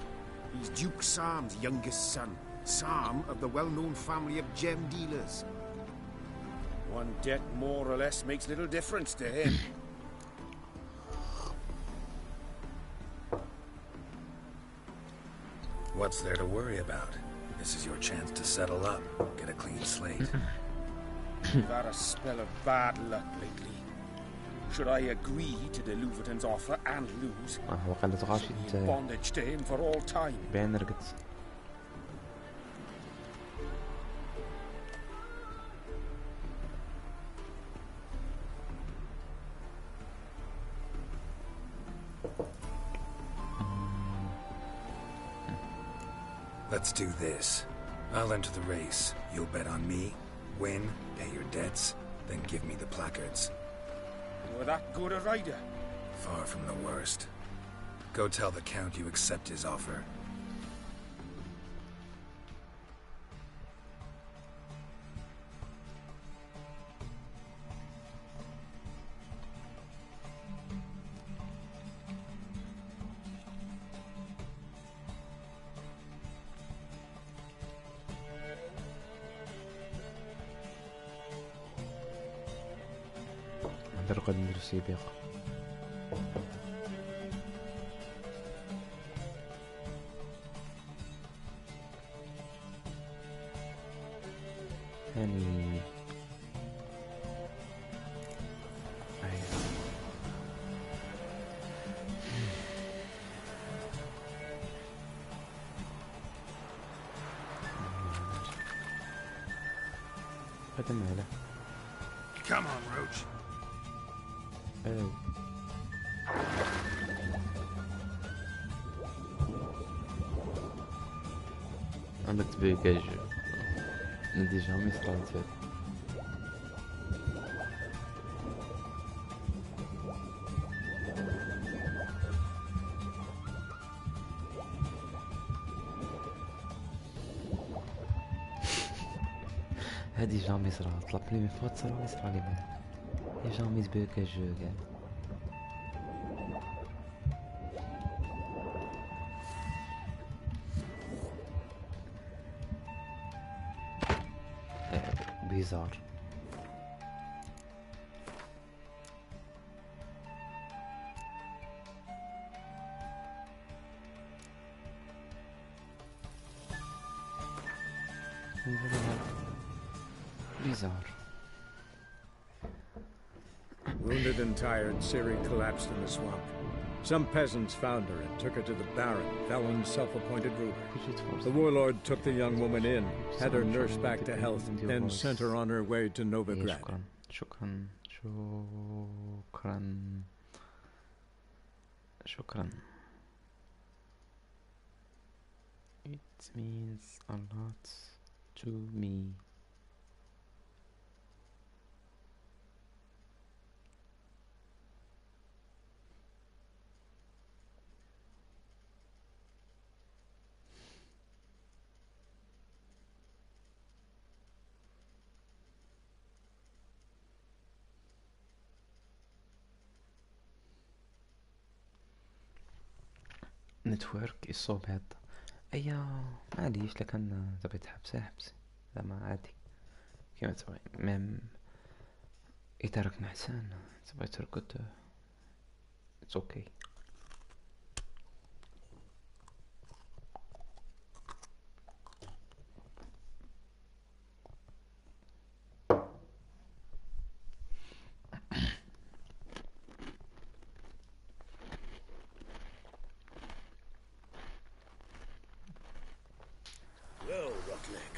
He's Duke Sam's youngest son. Sam of the well-known family of gem dealers. One debt more or less makes little difference to him. What's there to worry about? This is your chance to settle up, get a clean slate. You've had a spell of bad luck lately. Should I agree to de Louverton's offer and lose, I'll be in bondage to him for all time. Let's do this. I'll enter the race. You'll bet on me, win, pay your debts, then give me the placards. You're that good a rider? Far from the worst. Go tell the Count you accept his offer. نقدر نديرو سباق. هاني هذا ماله. Come on, Roach. Oh. عندك تبيكاج ديجا مي صرات هاد هادي جامي صرات لا بليمي فوت صرالي مال يا جامي تبيكاج كاع بيزار. بيزار. Wounded and tired, Ciri collapsed in the swamp. Some peasants found her and took her to the Baron, Felon's self-appointed ruler. The warlord took the young woman in, had her nursed back to health, and sent her on her way to Novigrad. شكرا. It means a lot to me. Network is so bad. ايا معليش لكن تبغي تحبسي حبسي زعما عادي كيما تبغي ميم يترك نحسن تبغي ترقد اتس اوكي. Well, Rockleg,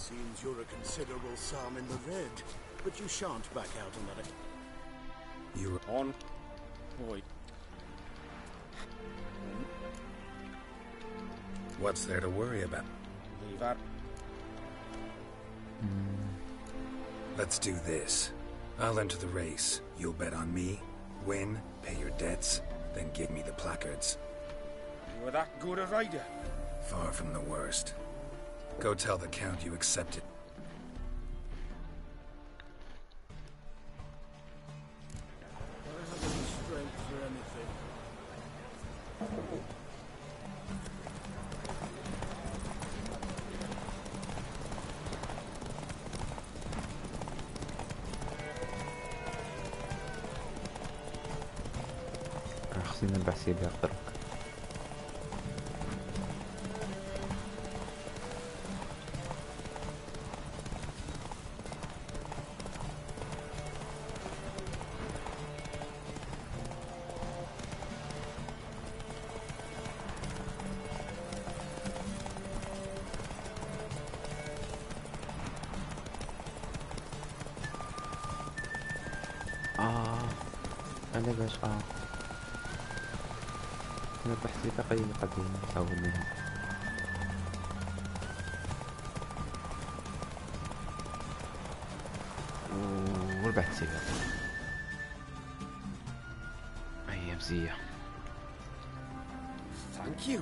seems you're a considerable psalm in the red, but you shan't back out on that. You're on. Boy. What's there to worry about? Leave that. Let's do this. I'll enter the race. You'll bet on me, win, pay your debts, then give me the placards. You were that good a rider? Far from the worst. Go tell the Count you accepted. I haven't any strength for anything. خصني نبحث بها الطرق. أنا باش أنا بحثي تقريبا قديم أو منها والبحث سيبا أي مزية. Thank you.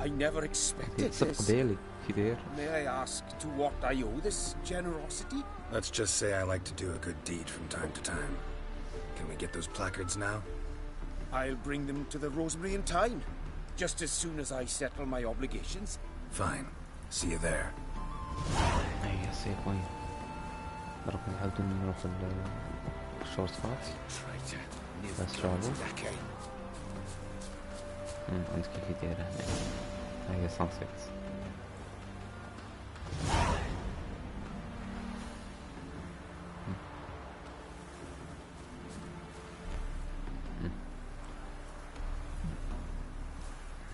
I never expected this. قبيلي كبير. May I ask to what I owe this generosity? Let's just say I like to do a good deed from time to time. Can we get those placards now? I'll bring them to the Rosemary in time, just as soon as I settle my obligations. Fine. See you there. أي سي وين نروح نعاودو نروح الشورت فات بس شعبو عندك كيف يدير هنا هي سانسيت.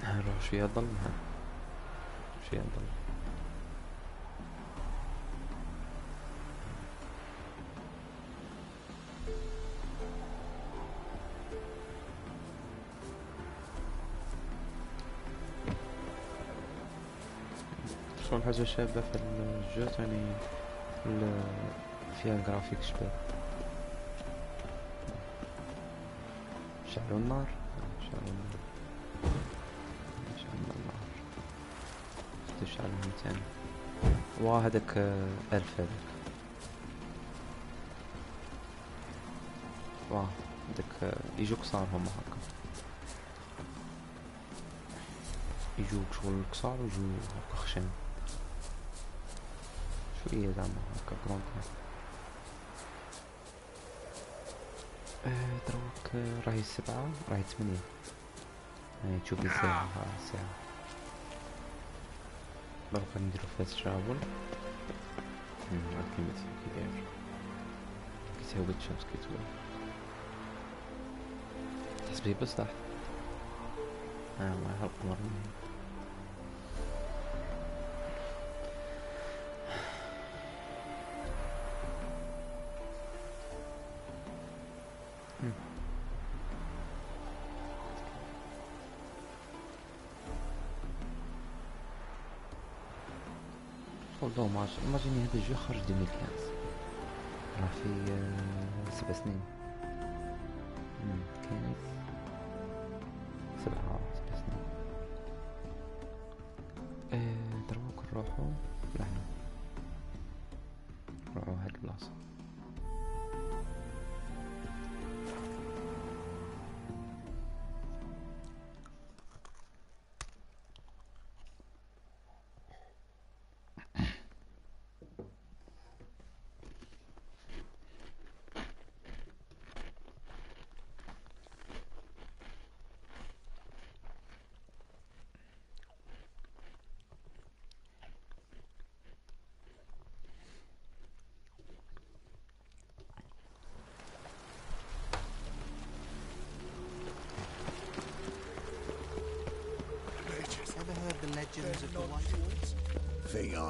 نروح شوية ظل شوية ظل شغل حاجة شابة في الجو يعني فيها الجرافيك شباب. شعلوا النار شعلوا ثاني وهذاك 1000 هذاك هذاك يجوك صار هما هكا يجوك شغل قصار ويجو هكا خشن شوية زعما هكا كرونك. دروك راهي 7 راهي 8 هاي تشوف الساعة الساعة دروك نديرو فاس شابل كيما كيداير كيتهوب الشمس كيتولي تحس بيه بصح ما يحرق مرمي. دوماج ايماجيني هذا الجو خرج 2015 راه في 7 سنين كانت 7 سنين. دروك نروحو لهنا نروحو هاد البلاصة.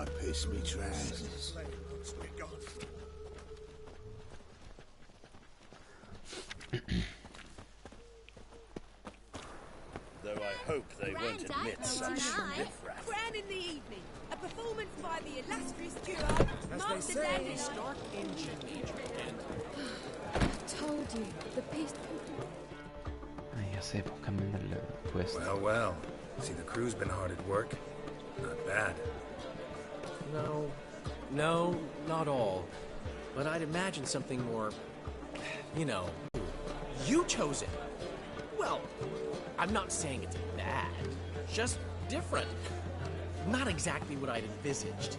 I piss me trousers. Though I hope they won't admit such riffraff. Grand in the evening. A performance by the illustrious duo, Master Dandelion. Stark engine major and... I told you, the beast... هيا سيبو كملنا الكويست. Well. See, the crew's been hard at work. Not bad. No, not all. But I'd imagine something more... You know... You chose it! Well, I'm not saying it's bad. Just different. Not exactly what I'd envisaged.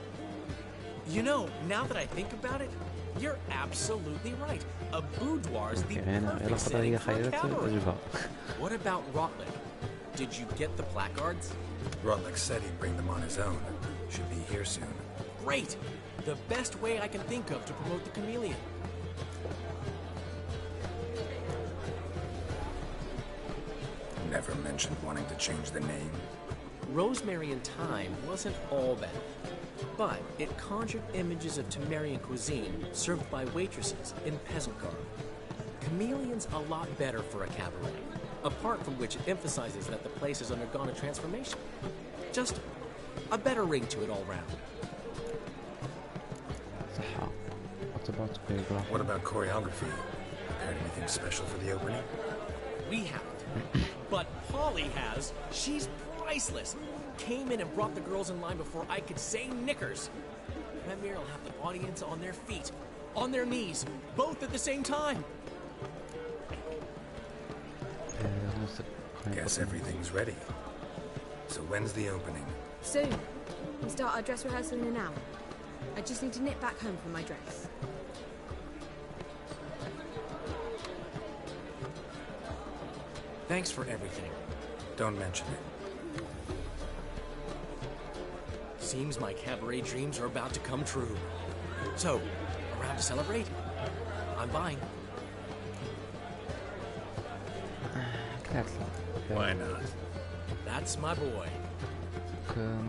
You know, now that I think about it, you're absolutely right. A boudoir's the perfect setting for a cabaret. What about Rotlick? Did you get the placards? Rotlick said he'd bring them on his own. Should be here soon. Great! The best way I can think of to promote the chameleon. Never mentioned wanting to change the name. Rosemary and Thyme wasn't all bad, but it conjured images of Temerian cuisine served by waitresses in peasant garb. Chameleon's a lot better for a cabaret, apart from which it emphasizes that the place has undergone a transformation. Just a better ring to it all round. What about choreography? Prepared anything special for the opening? We haven't. But Polly has. She's priceless. Came in and brought the girls in line before I could say knickers. Premier will have the audience on their feet, on their knees, both at the same time. Guess everything's ready. So when's the opening? Soon. We start our dress rehearsal in an hour. I just need to nip back home for my dress. Thanks for everything. Don't mention it. Seems my cabaret dreams are about to come true. So, around to celebrate? I'm buying. Why not? That's my boy.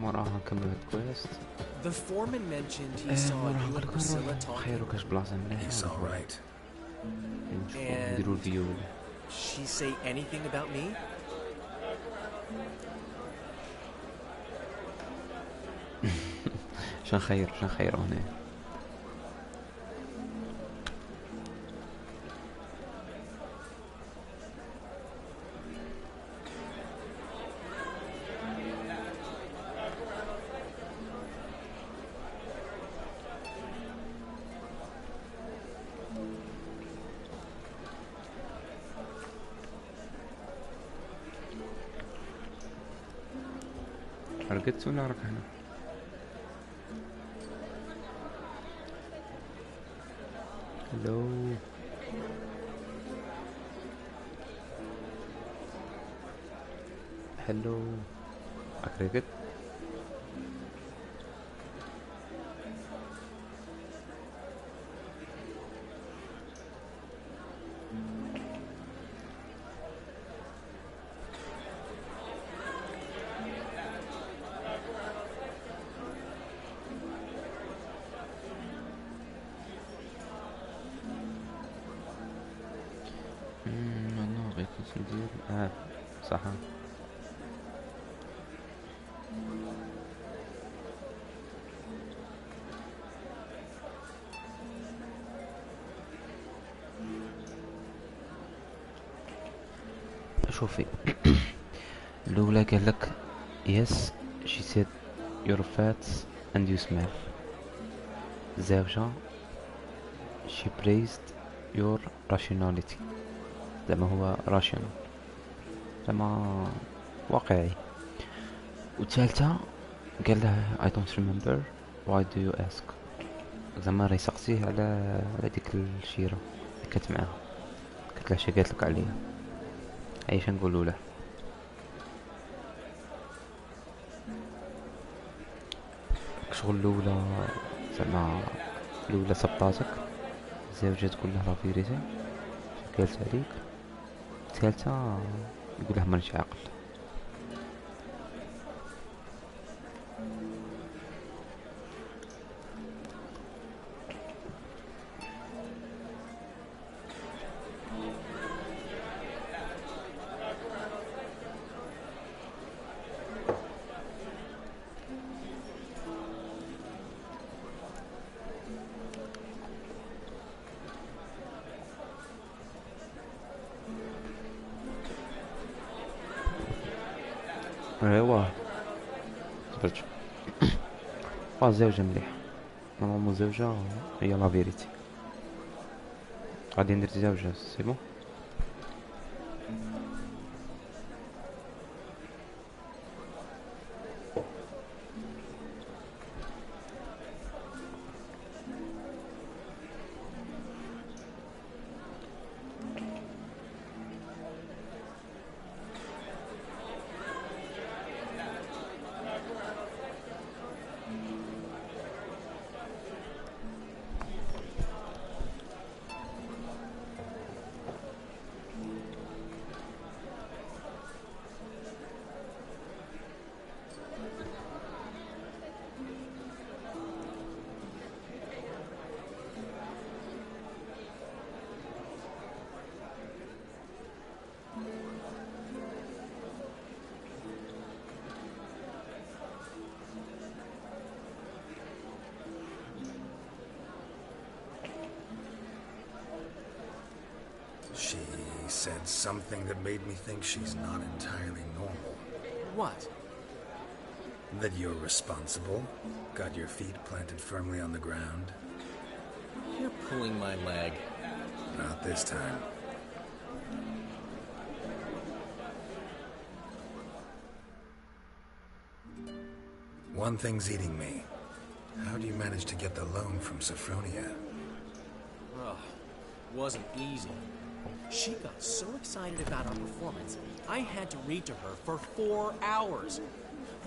وراها كملت كويست. The foreman mentioned he saw you and Priscilla talking. He's all right. And she say anything about me? شن خير هنا. رقدت ولا راك هنا؟ هلو هلو راك رقدت؟ صح. شوفي الأولى قال لك yes she said you're fat and you smell. الزوجة she praised your rationality. زعما هو rational زعما واقعي. والثالثة قال له I don't remember why do you ask. زعما راه يسقسيه على ديك الشيرة اللي كانت معاه. قالت له شي قالت لك عليها. عايش نقولوا له شغل الأولى زعما الأولى سبطاتك. الزوجة تقول له لا فيريتي قالت عليك. الثالثة يقول له مانيش عاقل. ايوا صبرت. الزوجة مليحة، نورمالمون الزوجة هي لا فيريتي. غادي ندير زوجة سي بون. She said something that made me think she's not entirely normal. What? That you're responsible, got your feet planted firmly on the ground. You're pulling my leg. Not this time. One thing's eating me. How do you manage to get the loan from Sophronia? Oh, wasn't easy. She got so excited about our performance, I had to read to her for 4 hours.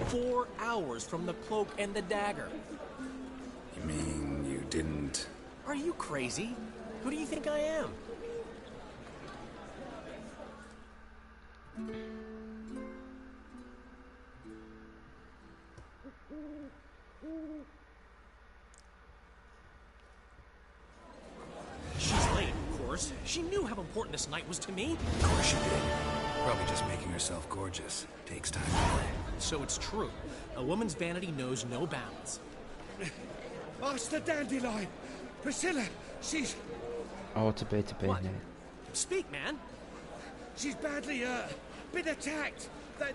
4 hours from the cloak and the dagger. You mean you didn't... Are you crazy? Who do you think I am? She's late, of course. She knew how important this night was to me. Of course she did. Probably just making herself gorgeous. Takes time anyway. So it's true. A woman's vanity knows no bounds. Master Dandelion! Priscilla, she's... Oh, تبعي What? Speak, man. She's badly, been attacked.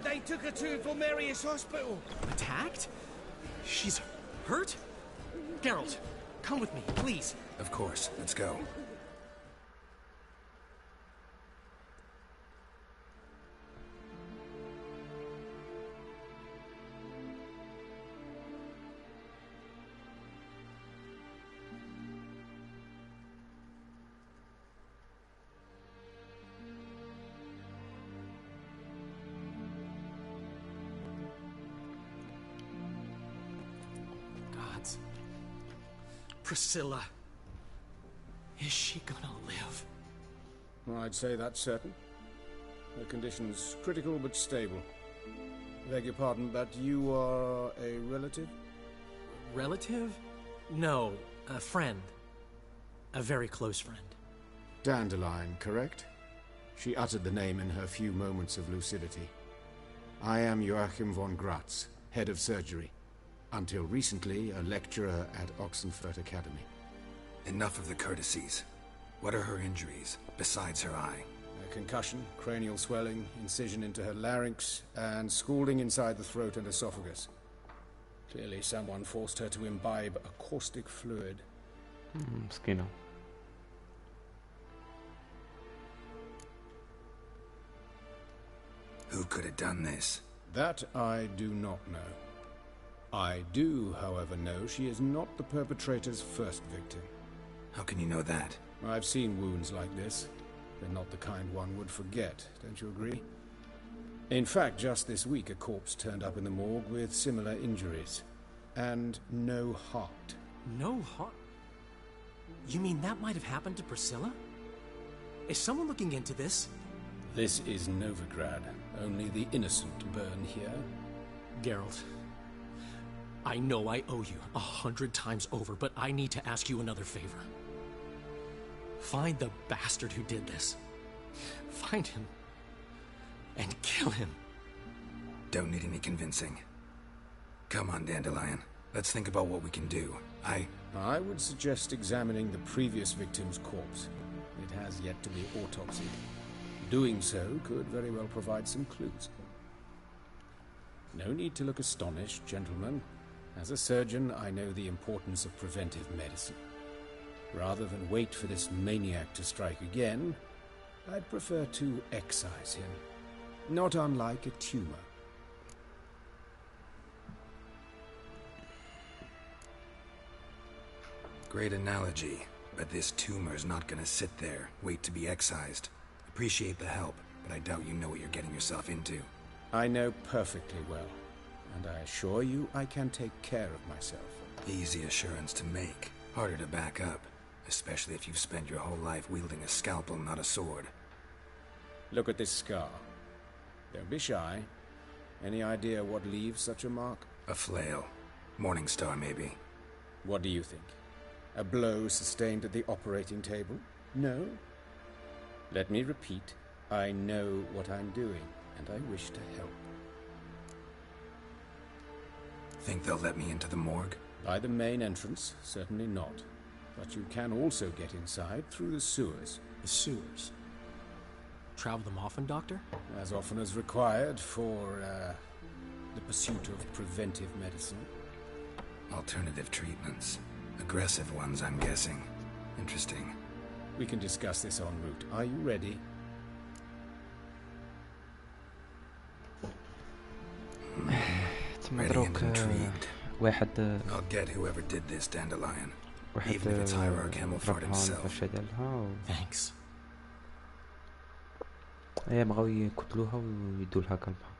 They took her to Vulmerius Hospital. Attacked? She's hurt? Geralt, come with me, please. Of course. Let's go. Gods. Priscilla. Is she gonna live? I'd say that's certain. Her condition's critical but stable. Beg your pardon, but you are a relative? Relative? No, a friend. A very close friend. Dandelion, correct? She uttered the name in her few moments of lucidity. I am Joachim von Gratz, head of surgery. Until recently, a lecturer at Oxenfurt Academy. Enough of the courtesies. What are her injuries, besides her eye? A concussion, cranial swelling, incision into her larynx, and scalding inside the throat and esophagus. Clearly someone forced her to imbibe a caustic fluid. مسكينة. Who could have done this? That I do not know. I do, however, know she is not the perpetrator's first victim. How can you know that? I've seen wounds like this. They're not the kind one would forget, don't you agree? In fact, just this week a corpse turned up in the morgue with similar injuries. And no heart. No heart? You mean that might have happened to Priscilla? Is someone looking into this? This is Novigrad. Only the innocent burn here. Geralt, I know I owe you 100 times over, but I need to ask you another favor. Find the bastard who did this. Find him. And kill him. Don't need any convincing. Come on, Dandelion. Let's think about what we can do. I would suggest examining the previous victim's corpse. It has yet to be autopsied. Doing so could very well provide some clues. No need to look astonished, gentlemen. As a surgeon, I know the importance of preventive medicine. Rather than wait for this maniac to strike again, I'd prefer to excise him. Not unlike a tumor. Great analogy, but this tumor's not gonna sit there, wait to be excised. Appreciate the help, but I doubt you know what you're getting yourself into. I know perfectly well, and I assure you I can take care of myself. Easy assurance to make, harder to back up, especially if you've spent your whole life wielding a scalpel, not a sword. Look at this scar. Don't be shy. Any idea what leaves such a mark? A flail. Morningstar, maybe. What do you think? A blow sustained at the operating table? No? Let me repeat. I know what I'm doing, and I wish to help. Think they'll let me into the morgue? By the main entrance, certainly not. But you can also get inside through the sewers. The sewers? Travel them often, Doctor? As often as required for, the pursuit of preventive medicine. Alternative treatments. Aggressive ones, I'm guessing. Interesting. We can discuss this en route. Are you ready? Ready and intrigued. I'll get whoever did this, Dandelion. Even if it's Hierarch Himmelfart himself. Thanks. هي بغاو يقتلوها ويدولها كلبها.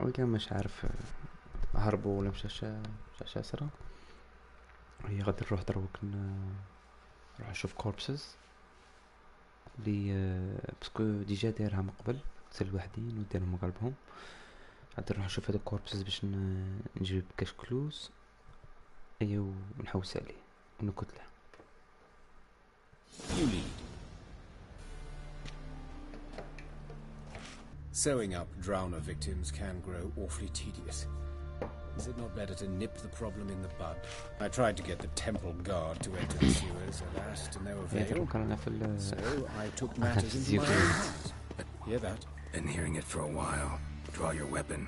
وكان مش عارف هربوا ولا مشاش أسرة. هي غادي نروح دروك نروح نشوف كوربسز اللي باسكو ديجا دايرها من قبل قتل الوحدين وديرهم قلبهم. غادي نروح نشوف هاد الكوربسز باش نجيب كاش كلوز ايوا ونحوس عليه ونقتله. You lead. Sewing up drowner victims can grow awfully tedious. Is it not better to nip the problem in the bud? I tried to get the temple guard to enter the sewers, alas, to no avail. So I took matters into my own hands. Hear that? Been hearing it for a while. Draw your weapon.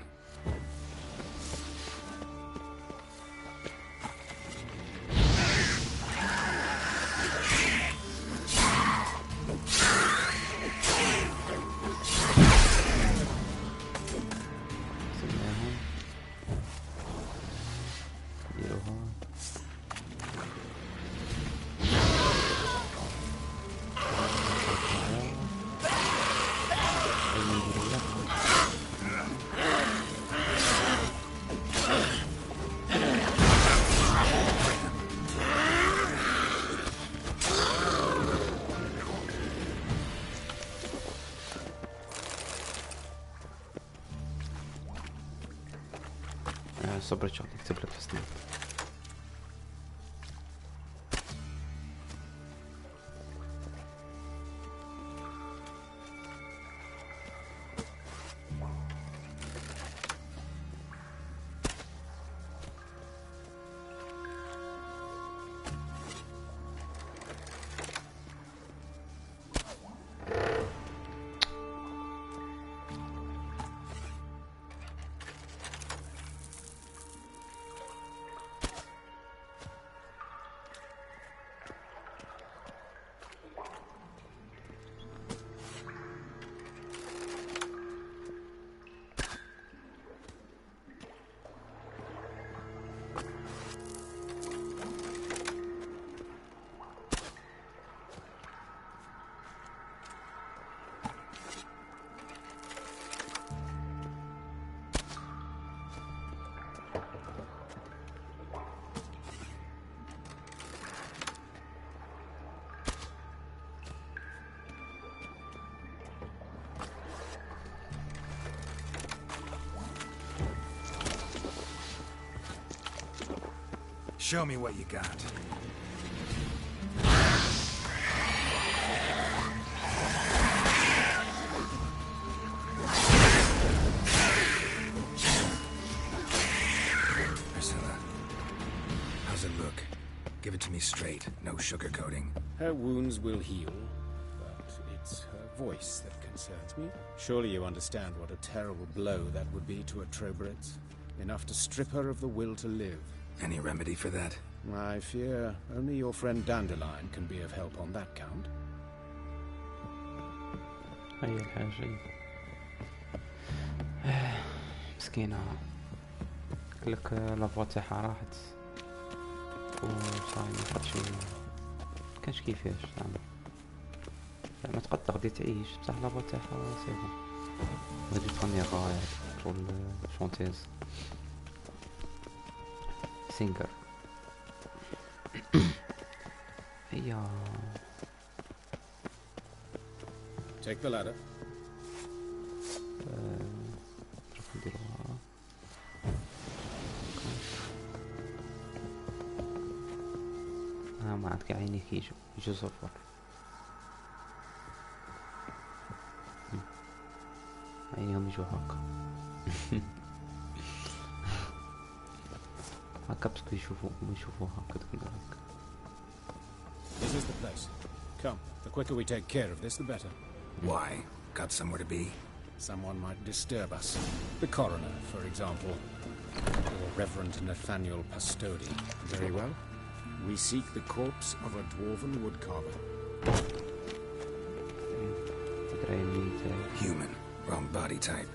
صبر شغل يكتب لك تسليم. Show me what you got. Priscilla, how's it look? Give it to me straight, no sugarcoating. Her wounds will heal, but it's her voice that concerns me. Surely you understand what a terrible blow that would be to a Trobritz. Enough to strip her of the will to live. Any remedy for that? I fear only your friend Dandelion can be of help on that count. هي الحاجة مسكينة قالك لافوا تاعها راحت وصاي مفاتشي مكانش كيفاش زعما تقدر غادي تعيش بصح لافوا تاعها سيبون غادي تغني غاية شغل شونتيز سينجر هي Take the ladder. نروح نديروها ما عندك عينيك يجو صفر عينيهم يجو هكا هكا بسكو يشوفوا هكا تقدر هكا. This is the place. Come, the quicker we take care of this, the better. Why? Got somewhere to be? Someone might disturb us. The coroner, for example. Or Reverend Nathaniel Pastodi. Very well. We seek the corpse of a dwarven woodcarver. Human. Wrong body type.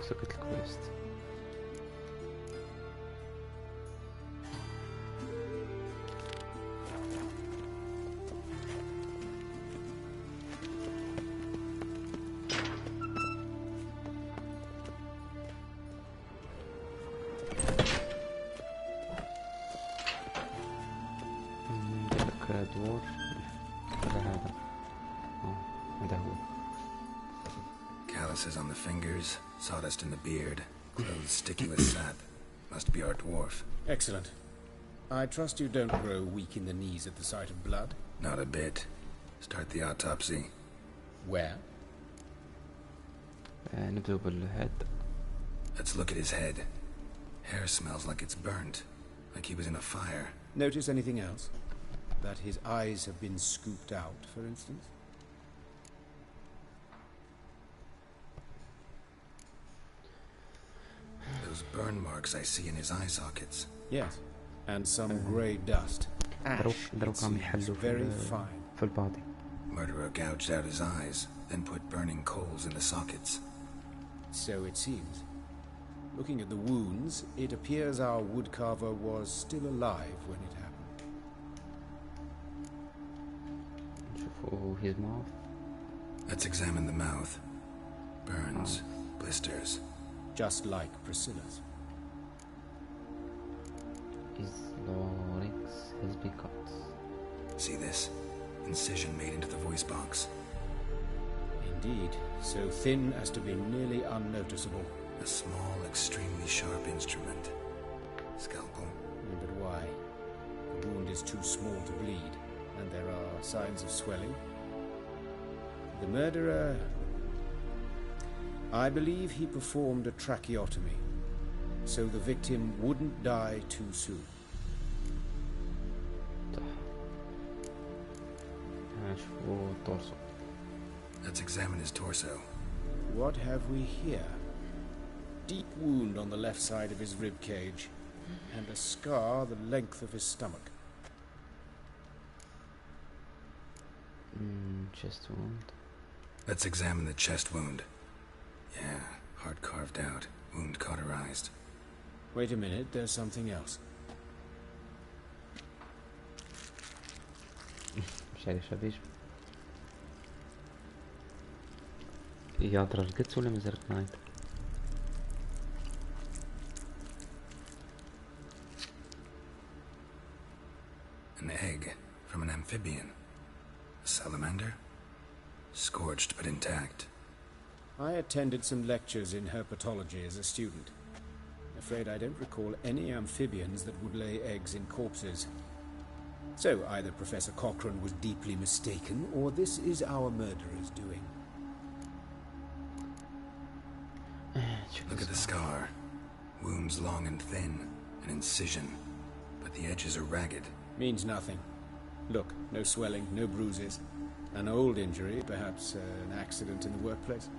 سكت الكويست. دور هذا هذا هو. Calluses on the fingers, sawdust in the beard, clothes sticky with sap. Must be our dwarf. Excellent. I trust you don't grow weak in the knees at the sight of blood? Not a bit. Start the autopsy. Where? نبدأ بالhead. Let's look at his head. Hair smells like it's burnt, like he was in a fire. Notice anything else? That his eyes have been scooped out, for instance? Those burn marks I see in his eye sockets. Yes, and some grey dust. Ash, it seems very fine. Full body. Murderer gouged out his eyes, then put burning coals in the sockets. So it seems. Looking at the wounds, it appears our woodcarver was still alive when it happened. Oh, his mouth. Let's examine the mouth. Burns, blisters. Just like Priscilla's. His larynx has been cut. See this? Incision made into the voice box. Indeed, so thin as to be nearly unnoticeable. A small, extremely sharp instrument. Scalpel. But why? The wound is too small to bleed. And there are signs of swelling. The murderer... I believe he performed a tracheotomy, so the victim wouldn't die too soon. Let's examine his torso. What have we here? Deep wound on the left side of his rib cage, and a scar the length of his stomach. Chest wound. Let's examine the chest wound. Yeah, heart carved out, wound cauterized. Wait a minute, there's something else. يقدر القدس ولا مازال نايت؟ An egg from an amphibian. A salamander? Scorched but intact. I attended some lectures in herpetology as a student. Afraid I don't recall any amphibians that would lay eggs in corpses. So either Professor Cochrane was deeply mistaken, or this is our murderer's doing. Look at the scar. Wounds long and thin, an incision, but the edges are ragged. Means nothing. Look, no swelling, no bruises. An old injury, perhaps an accident in the workplace.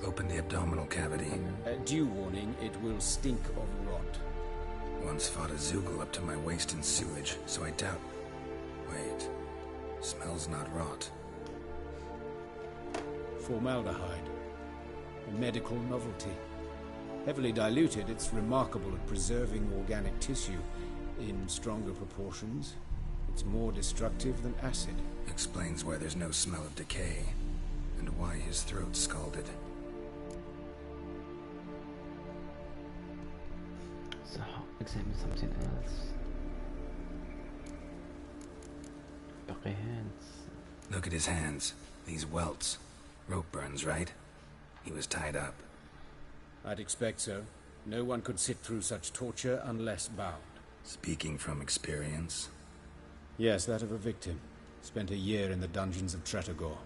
Open the abdominal cavity. Due warning, it will stink of rot. Once fought a Zoogle up to my waist in sewage, so I doubt... Wait. Smells not rot. Formaldehyde. A medical novelty. Heavily diluted, it's remarkable at preserving organic tissue. In stronger proportions, it's more destructive than acid. Explains why there's no smell of decay, and why his throat's scalded. So, examine something else. Bucky hands. Look at his hands. These welts. Rope burns, right? He was tied up. I'd expect so. No one could sit through such torture unless bound. Speaking from experience? Yes, that of a victim. Spent a year in the dungeons of Tretogor.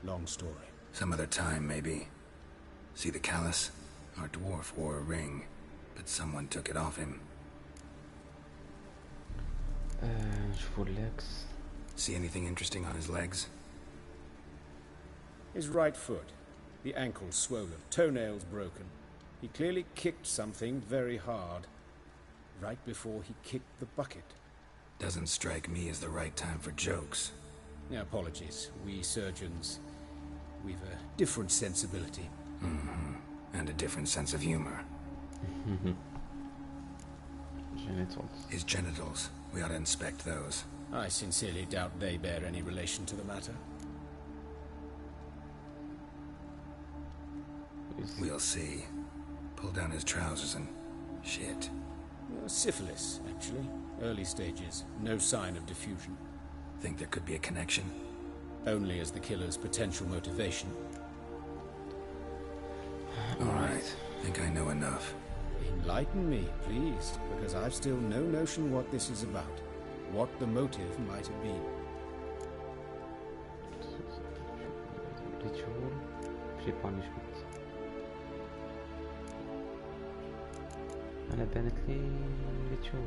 Long story. Some other time, maybe. See the callus? Our dwarf wore a ring, but someone took it off him. نشوفوا legs. See anything interesting on his legs? His right foot. The ankle swollen, toenails broken. He clearly kicked something very hard. Right before he kicked the bucket. Doesn't strike me as the right time for jokes. Apologies. We surgeons, we've a different sensibility. And a different sense of humor. Genitals. His genitals. We ought to inspect those. I sincerely doubt they bear any relation to the matter. We'll see. Pull down his trousers and... shit. Syphilis, actually. Early stages. No sign of diffusion. Think there could be a connection? Only as the killer's potential motivation. Alright. Think I know enough. Enlighten me, please, because I've still no notion what this is about. What the motive might have been. Ritual. Free punishment. أنا بانت لي ritual.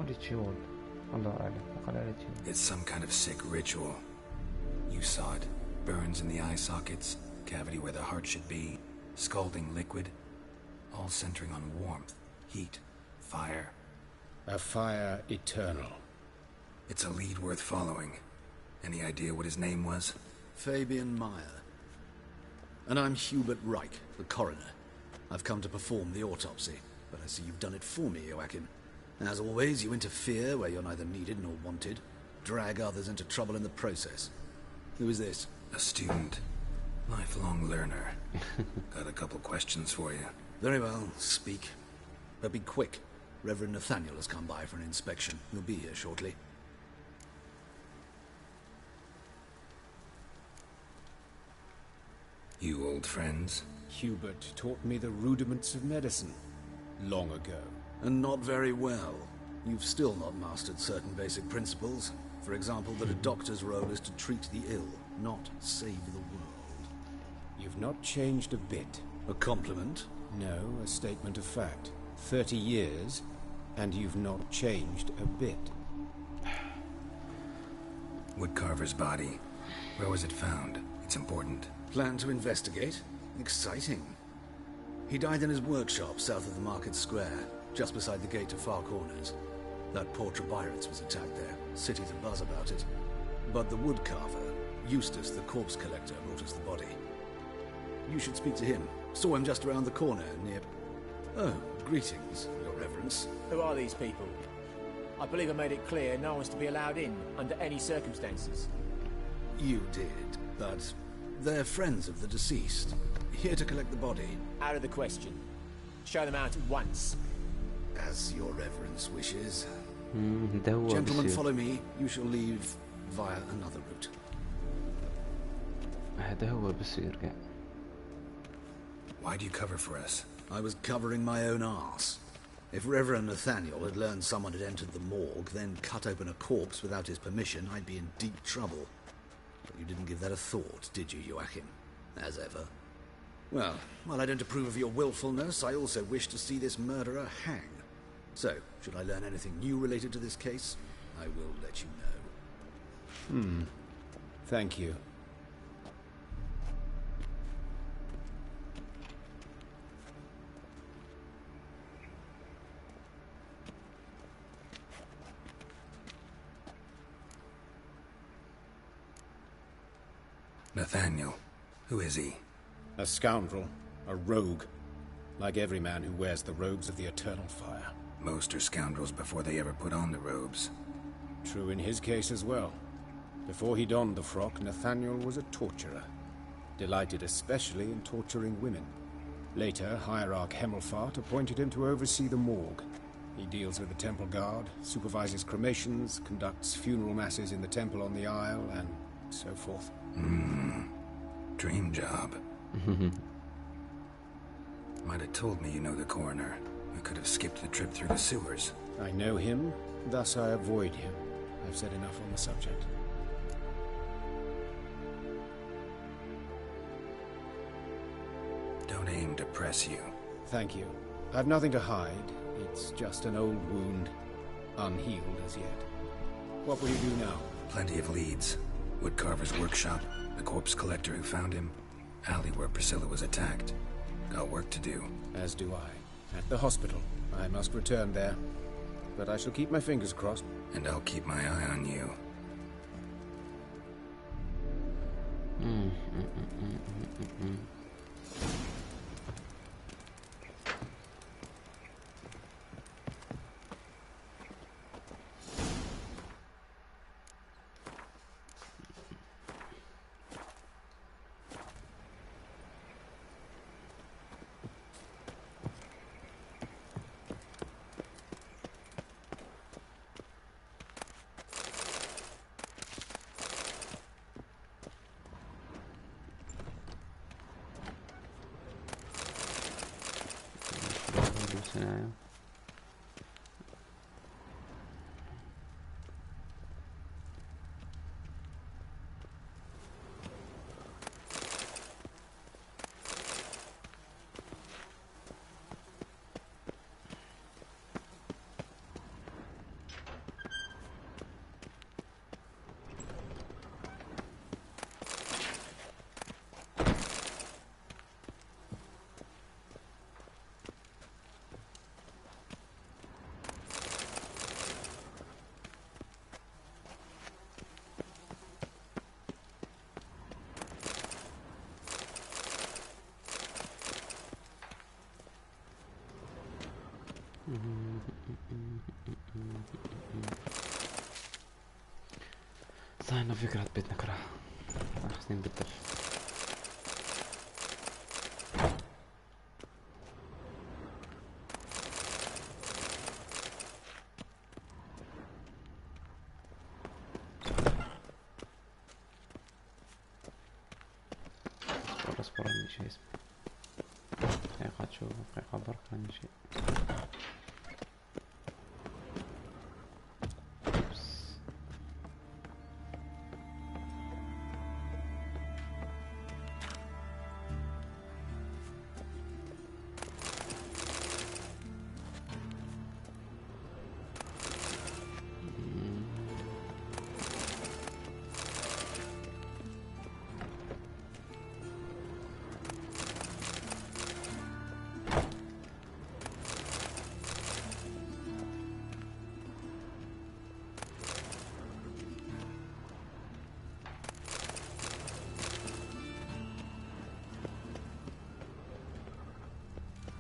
Ritual. الله أعلم. ritual. It's some kind of sick ritual. You saw it. Burns in the eye sockets, cavity where the heart should be, scalding liquid, all centering on warmth, heat, fire. A fire eternal. It's a lead worth following. Any idea what his name was? Fabian Meyer. And I'm Hubert Reich, the coroner. I've come to perform the autopsy, but I see you've done it for me, Joachim. As always, you interfere where you're neither needed nor wanted, drag others into trouble in the process. Who is this? A student. Lifelong learner. Got a couple questions for you. Very well, speak. But be quick. Reverend Nathaniel has come by for an inspection. He'll be here shortly. You old friends? Hubert taught me the rudiments of medicine. Long ago. And not very well. You've still not mastered certain basic principles. For example, that a doctor's role is to treat the ill, not save the world. You've not changed a bit. A compliment? No, a statement of fact. 30 years, and you've not changed a bit. Woodcarver's body. Where was it found? It's important. Plan to investigate? Exciting. He died in his workshop south of the Market Square, just beside the gate to Far Corners. That poor Trebirates was attacked there. City's abuzz about it. But the woodcarver, Eustace the corpse collector, brought us the body. You should speak to him. Saw him just around the corner near... Oh, greetings, Your Reverence. Who are these people? I believe I made it clear no one's to be allowed in under any circumstances. You did, but they're friends of the deceased. Here to collect the body. Out of the question. Show them out at once. As Your Reverence wishes. Gentlemen, follow me. You shall leave via another route. هذا هو بصير قاعد. Why'd you cover for us? I was covering my own arse. If Reverend Nathaniel had learned someone had entered the morgue, then cut open a corpse without his permission, I'd be in deep trouble. But you didn't give that a thought, did you, Joachim? As ever. Well, while I don't approve of your willfulness, I also wish to see this murderer hang. So, should I learn anything new related to this case, I will let you know. Thank you. Nathaniel. Who is he? A scoundrel. A rogue. Like every man who wears the robes of the Eternal Fire. Most are scoundrels before they ever put on the robes. True in his case as well. Before he donned the frock, Nathaniel was a torturer. Delighted especially in torturing women. Later, Hierarch Hemmelfart appointed him to oversee the morgue. He deals with the temple guard, supervises cremations, conducts funeral masses in the temple on the Isle, and so forth. Dream job. Might have told me you know the coroner. We could have skipped the trip through the sewers. I know him, thus I avoid him. I've said enough on the subject. Don't aim to press you. Thank you. I've nothing to hide. It's just an old wound, unhealed as yet. What will you do now? Plenty of leads. Woodcarver's workshop, the corpse collector who found him, alley where Priscilla was attacked. Got work to do. As do I. At the hospital. I must return there. But I shall keep my fingers crossed. And I'll keep my eye on you. صحيح فكرة بيت نكره أحسن بالدف اصبر عندي شيء اسمه دقيقة تشوف دقيقة برك عندي شيء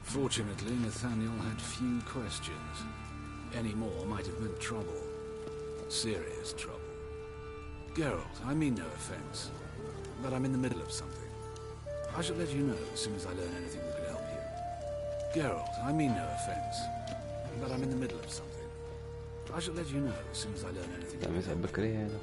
Fortunately, Nathaniel had few questions. Any more might have meant trouble. Serious trouble. Geralt, I mean no offense, but I'm in the middle of something. I shall let you know as soon as I learn anything that could help you. Geralt, I mean no offense, but I'm in the middle of something. I shall let you know as soon as I learn anything that could help you.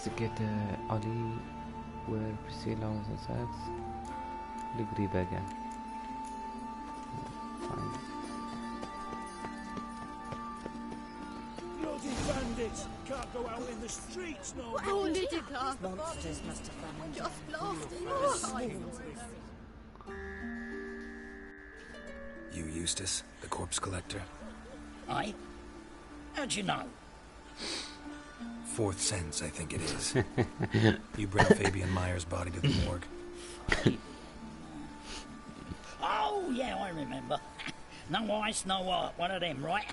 investigate the alley where Priscilla was attacked. القريبة again. Fine. Bloody bandits! Can't go out in the streets no more! Oh, Lydica! Monsters must have run Just blasted! You Eustace, the corpse collector? Aye? How'd you know? Fourth sense, I think it is. You bring Fabian Meyer's body to the morgue. Oh, yeah, I remember. No ice, no art, one of them, right?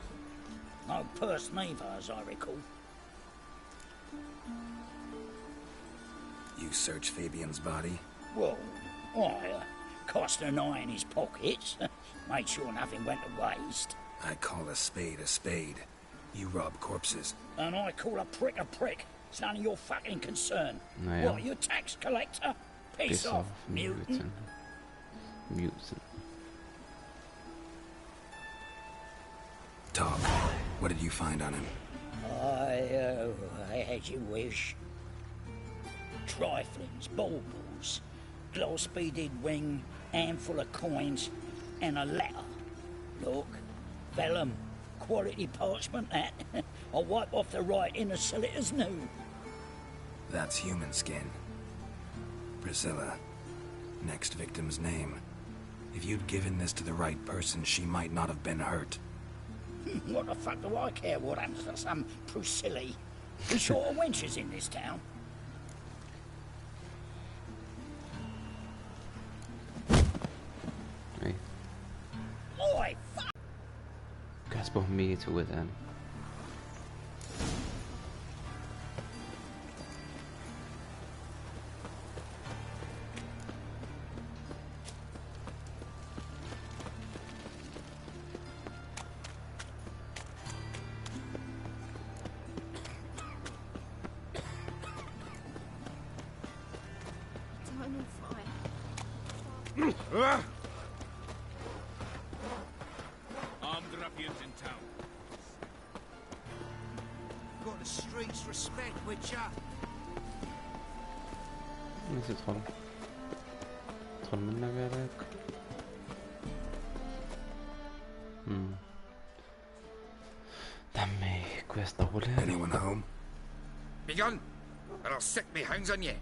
No purse neither, as I recall. You search Fabian's body? Well, I cast an eye in his pockets, made sure nothing went to waste. I call a spade a spade. You rob corpses. And I call a prick a prick. It's none of your fucking concern. Nou ja. What, you tax collector? Piss off, mutant. Mutant. Talk. What did you find on him? I had you wish. Triflings, baubles, gloss-beaded ring, handful of coins, and a letter. Look, vellum, quality parchment, that. I'll wipe off the writing and sell it as new. That's human skin. Priscilla. Next victim's name. If you'd given this to the right person, she might not have been hurt. What the fuck do I care what happens to some Priscilla? We short of wenches in this town. Hey. Oi, fuck! كسب أهميته وذن. Armed ruffians in town. Got the streets respect, Witchaaa. بس ادخل ادخل منا بالك. دمي كويس طولت. Anyone home? Begun, or I'll sick me hounds on you.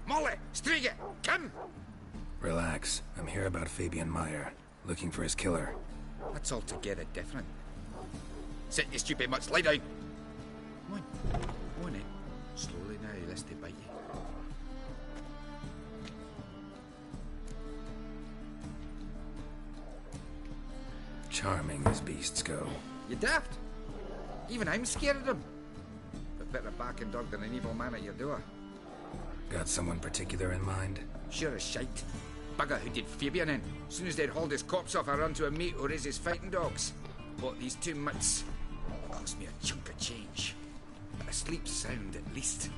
Molly, Striga, come! Relax. I'm here about Fabian Meyer, looking for his killer. That's altogether different. Sit, you stupid mutts, lie down. Come on, go on, slowly now, lest they bite you. Charming as beasts go. You daft? Even I'm scared of them. But better back and dog than an evil man at your door. Got someone particular in mind? Sure as shite. Bugger who did Fabian in. As soon as they'd hauled his corpse off, I run to a mate who raises fighting dogs. Bought these two mutts. Cost me a chunk of change. But I sleep sound at least.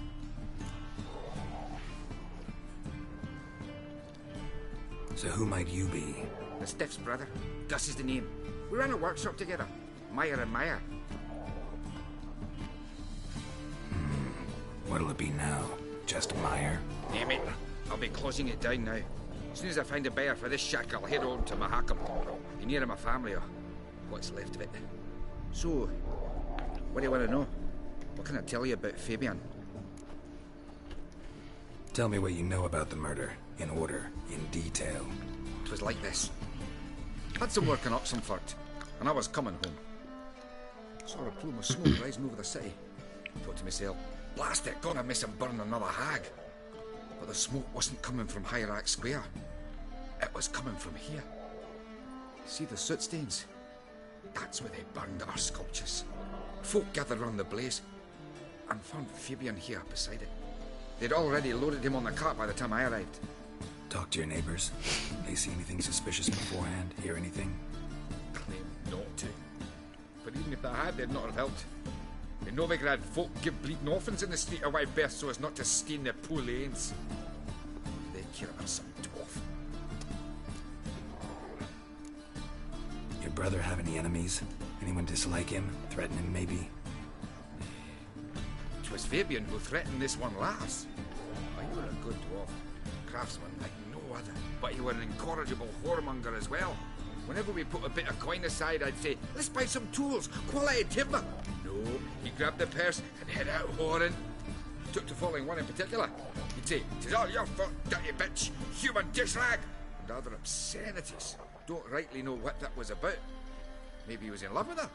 So who might you be? The Stiff's brother. Gus is the name. We ran a workshop together. Meyer and Meyer. What'll it be now? Just Meyer? Damn it. I'll be closing it down now. As soon as I find a buyer for this shack, I'll head on to Mahakam. Be near my family, or what's left of it. So, what do you want to know? What can I tell you about Fabian? Tell me what you know about the murder, in order, in detail. It was like this. Had some work in Oxenford, and I was coming home. Saw a plume of smoke rising over the city. Thought to myself, blast it, gonna miss and burn another hag. But the smoke wasn't coming from Hierarch Square. It was coming from here. See the soot stains? That's where they burned our sculptures. Folk gathered round the blaze and found Fabian here beside it. They'd already loaded him on the cart by the time I arrived. Talk to your neighbors. They see anything suspicious beforehand? Hear anything? Claim not to. But even if they had, they'd not have helped. In Novigrad, folk give bleeding orphans in the street a wide berth so as not to stain their poor lanes. They'd care about some dwarf. Your brother have any enemies? Anyone dislike him? Threaten him, maybe? 'twas Fabian who threatened this one last. I were a good dwarf, craftsman like no other, but he were an incorrigible whoremonger as well. Whenever we put a bit of coin aside, I'd say, let's buy some tools, quality timber. No, he grabbed the purse and head out whoring. Took to following one in particular. He'd say, "'Tis all your fault, dirty bitch, human dish rag," and other obscenities. Don't rightly know what that was about. Maybe he was in love with her.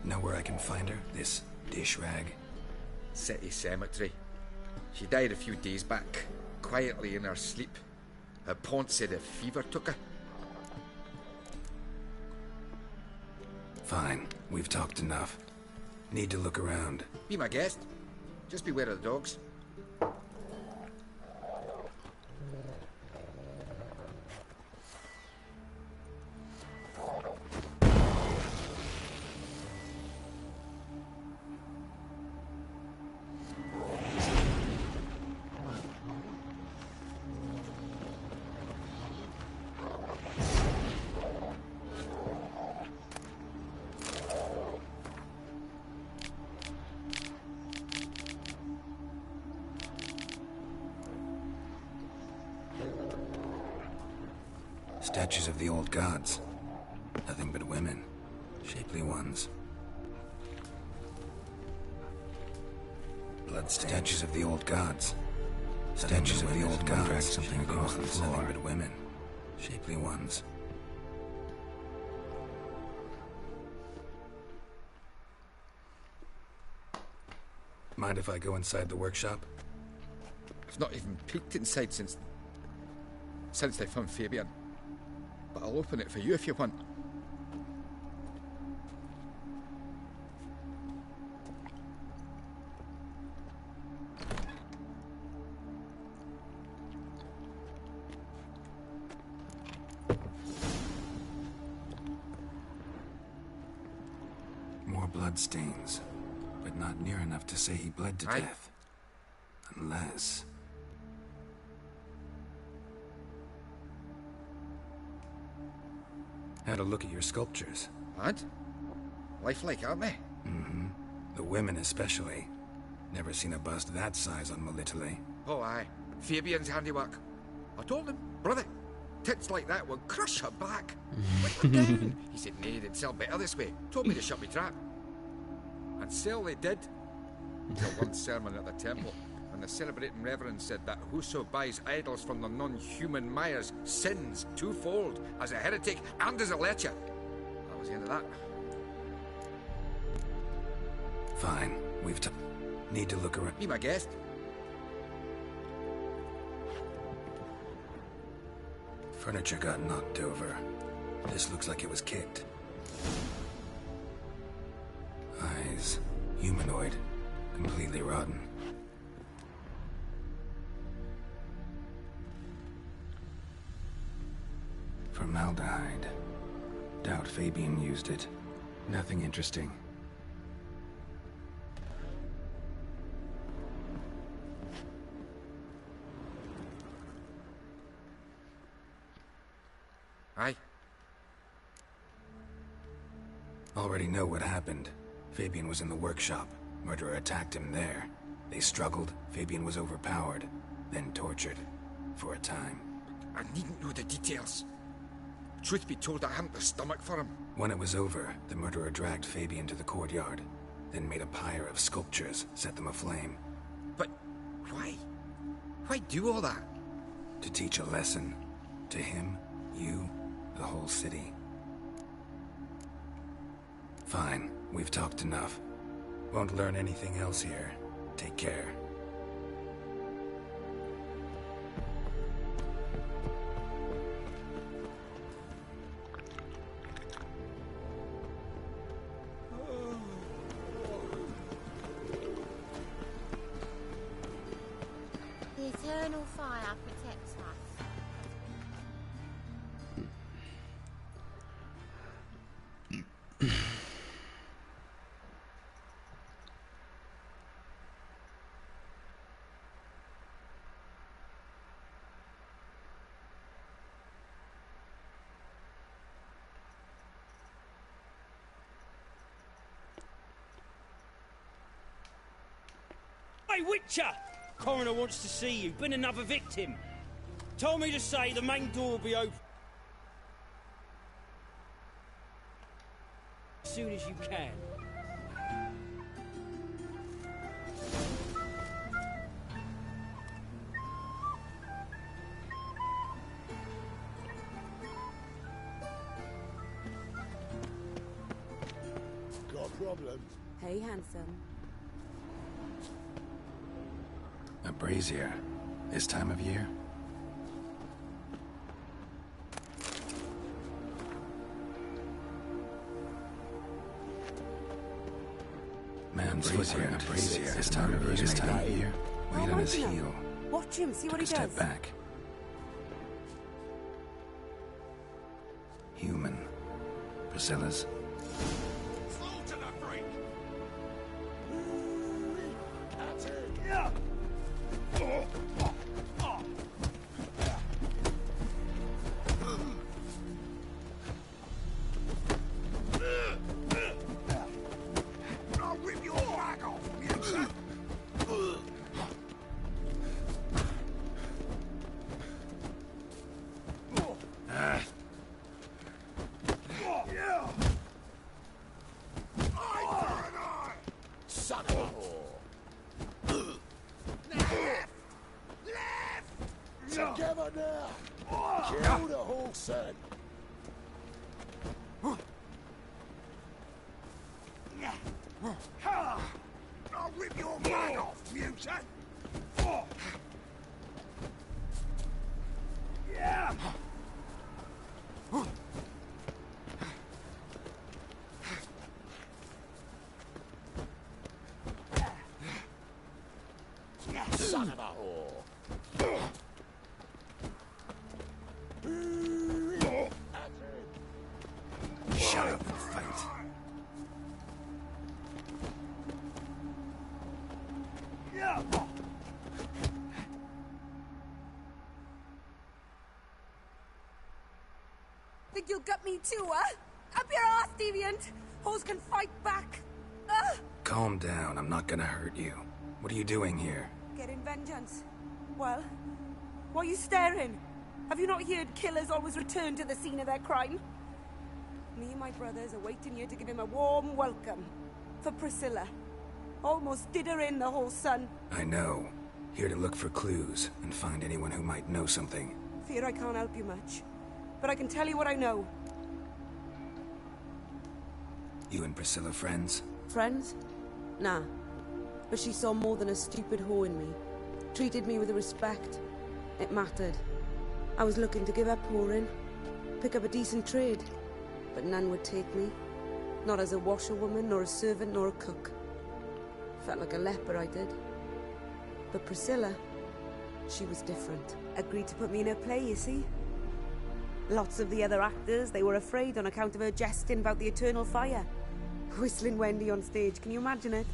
Know where I can find her, this dish rag? City cemetery. She died a few days back, quietly in her sleep. Her pont said a fever took her. Fine, we've talked enough. Need to look around. Be my guest. Just beware of the dogs. Statues of the old gods. Nothing but women. Shapely ones. Bloodstains. Statues of the old gods. Statues of the old gods. Something across the floor. Nothing but women. Shapely ones. Mind if I go inside the workshop? I've not even peeked inside since they found Fabian. But I'll open it for you if you want. More bloodstains, but not near enough to say he bled to death. Unless... Had a look at your sculptures. What? Lifelike, aren't they? Mm-hmm. The women especially. Never seen a bust that size on Melitele. Oh, aye. Fabian's handiwork. I told him, brother, tits like that will crush her back. Put her down. He said, nay, they'd sell better this way. Told me to shut me trap. And sell they did. Till one sermon at the temple, when the celebrating reverend said that whoso buys idols from the non-human Myers sins twofold, as a heretic and as a lecher. That was the end of that. Fine, we've need to look around. Be my guest. Furniture got knocked over. This looks like it was kicked. Eyes, humanoid, completely rotten. Formaldehyde. Doubt Fabian used it. Nothing interesting. Aye. Already know what happened. Fabian was in the workshop. Murderer attacked him there. They struggled. Fabian was overpowered, then tortured. For a time. I needn't know the details. Truth be told, I hadn't the stomach for him. When it was over, the murderer dragged Fabian to the courtyard, then made a pyre of sculptures, set them aflame. But why? Why do all that? To teach a lesson. To him, you, the whole city. Fine, we've talked enough. Won't learn anything else here. Take care. The eternal fire protects us. Hey, Witchaaa! Coroner wants to see you. Been another victim. Told me to say the main door will be open as soon as you can. Got a problem? Hey, handsome. A brazier. This time of year? Man's brazier, a brazier. This time of year. Weight on his heel. Watch him, see what he does. Step back. Human. Priscilla's. Together now! Kill the whole son! I'll rip your bag off, mutant! Yeah! Son of a whore! Shut up and fight. Think you'll gut me too, huh? Up your ass, deviant! Hoes can fight back! Calm down, I'm not gonna hurt you. What are you doing here? Getting vengeance. Well, why are you staring? Have you not heard killers always return to the scene of their crime? Me and my brothers are waiting here to give him a warm welcome. For Priscilla. Almost did her in, the whole son. I know. Here to look for clues and find anyone who might know something. Fear I can't help you much. But I can tell you what I know. You and Priscilla friends? Friends? Nah. But she saw more than a stupid whore in me. Treated me with respect. It mattered. I was looking to give her pouring. Pick up a decent trade. But none would take me. Not as a washerwoman, nor a servant, nor a cook. Felt like a leper, I did. But Priscilla, she was different. Agreed to put me in her play, you see? Lots of the other actors, they were afraid on account of her jesting about the eternal fire. Whistling Wendy on stage, can you imagine it?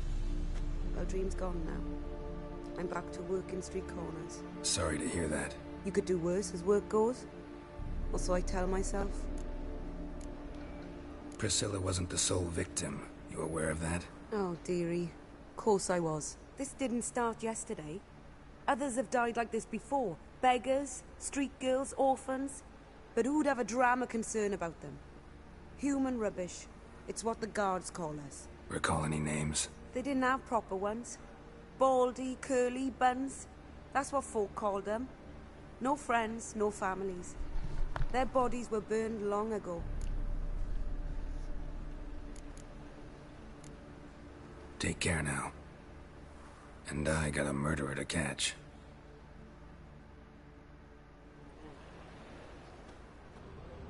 Well, dream's gone now. I'm back to working street corners. Sorry to hear that. You could do worse as work goes. Or so I tell myself. Priscilla wasn't the sole victim. You aware of that? Oh, dearie. Of course I was. This didn't start yesterday. Others have died like this before. Beggars, street girls, orphans. But who'd have a drama concern about them? Human rubbish. It's what the guards call us. Recall any names? They didn't have proper ones. Baldy, curly, buns. That's what folk called them. No friends, no families. Their bodies were burned long ago. Take care now. And I got a murderer to catch.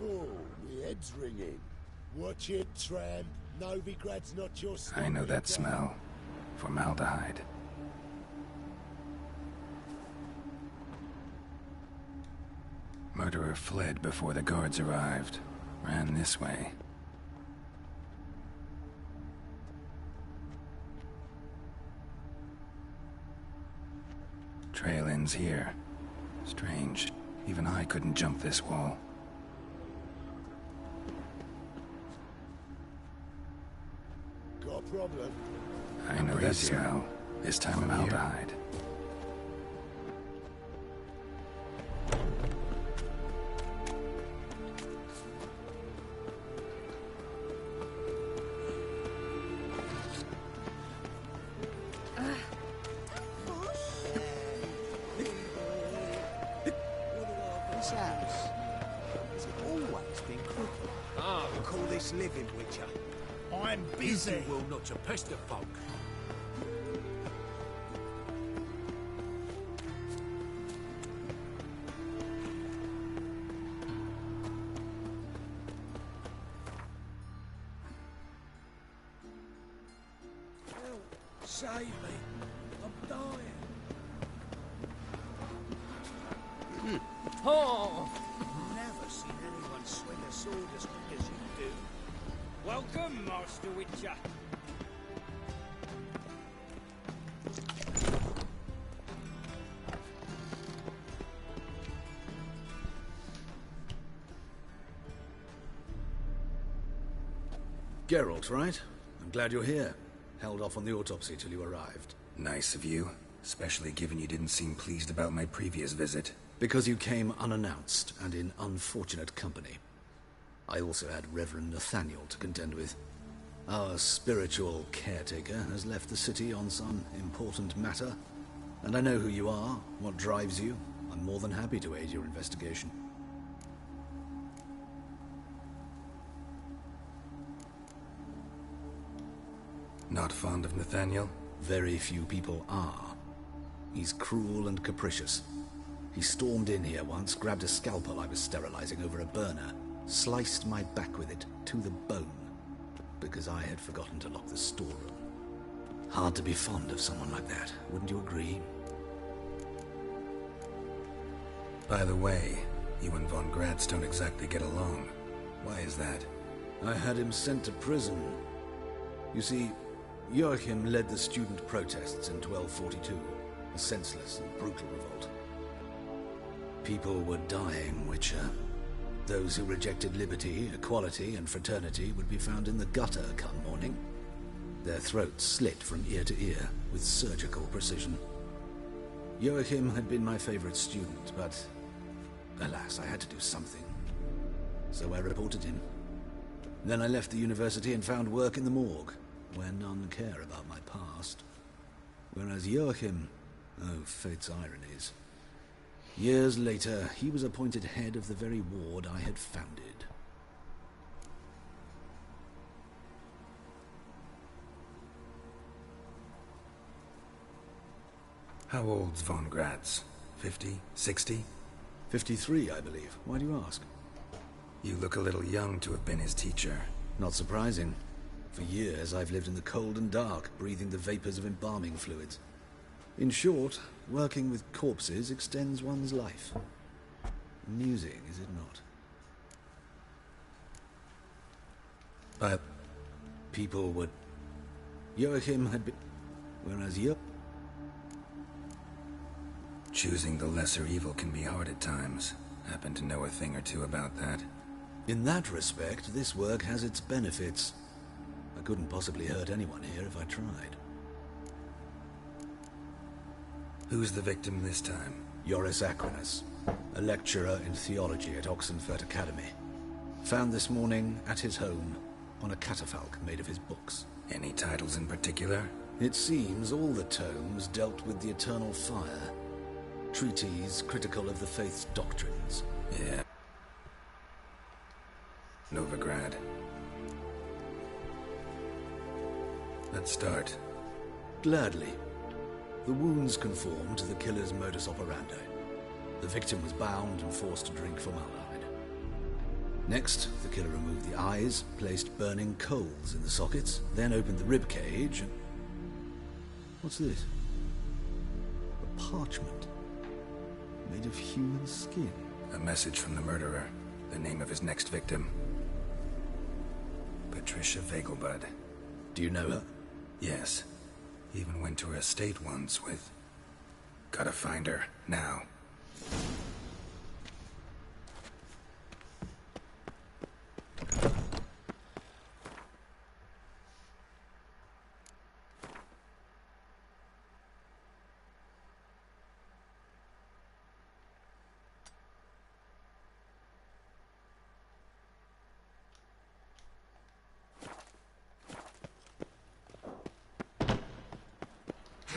Oh, my head's ringing. Watch it, tramp. Novigrad's not your style. I know that smell. Formaldehyde. Murderer fled before the guards arrived. Ran this way. Trail ends here. Strange. Even I couldn't jump this wall. Got a problem? I know that smell. This time I'm here to hide. This house, has it always been crooked? Ah, You call this living, Witcher? I'm busy. You will not to pester folk. Save me. I'm dying. Oh! Never seen anyone swing a sword as quick as you do. Welcome, Master Witcher. Geralt, right? I'm glad you're here. Held off on the autopsy till you arrived. Nice of you, especially given you didn't seem pleased about my previous visit. Because you came unannounced and in unfortunate company. I also had Reverend Nathaniel to contend with. Our spiritual caretaker has left the city on some important matter, and I know who you are, what drives you. I'm more than happy to aid your investigation. Not fond of Nathaniel? Very few people are. He's cruel and capricious. He stormed in here once, grabbed a scalpel I was sterilizing over a burner, sliced my back with it to the bone, because I had forgotten to lock the storeroom. Hard to be fond of someone like that, wouldn't you agree? By the way, you and von Gratz don't exactly get along. Why is that? I had him sent to prison. You see, Joachim led the student protests in 1242, a senseless and brutal revolt. People were dying, Witcher. Those who rejected liberty, equality, and fraternity would be found in the gutter come morning. Their throats slit from ear to ear with surgical precision. Joachim had been my favorite student, but alas, I had to do something. So I reported him. Then I left the university and found work in the morgue, where none care about my past. Whereas Joachim, oh, fate's ironies. Years later, he was appointed head of the very ward I had founded. How old's von Gratz? 50? 60? 53, I believe. Why do you ask? You look a little young to have been his teacher. Not surprising. For years, I've lived in the cold and dark, breathing the vapors of embalming fluids. In short, working with corpses extends one's life. Amusing, is it not? But people would... Joachim had been... Whereas Choosing the lesser evil can be hard at times. Happen to know a thing or two about that. In that respect, this work has its benefits. I couldn't possibly hurt anyone here if I tried. Who's the victim this time? Joris Aquinas, a lecturer in theology at Oxenfurt Academy. Found this morning at his home on a catafalque made of his books. Any titles in particular? It seems all the tomes dealt with the eternal fire. Treatises critical of the faith's doctrines. Yeah. Novigrad. Let's start. Gladly. The wounds conform to the killer's modus operandi. The victim was bound and forced to drink formaldehyde. Next, the killer removed the eyes, placed burning coals in the sockets, then opened the rib cage and... What's this? A parchment. Made of human skin. A message from the murderer. The name of his next victim. Patricia Vegelbud. Do you know her? Yes. Even went to her estate once with... Gotta find her, now.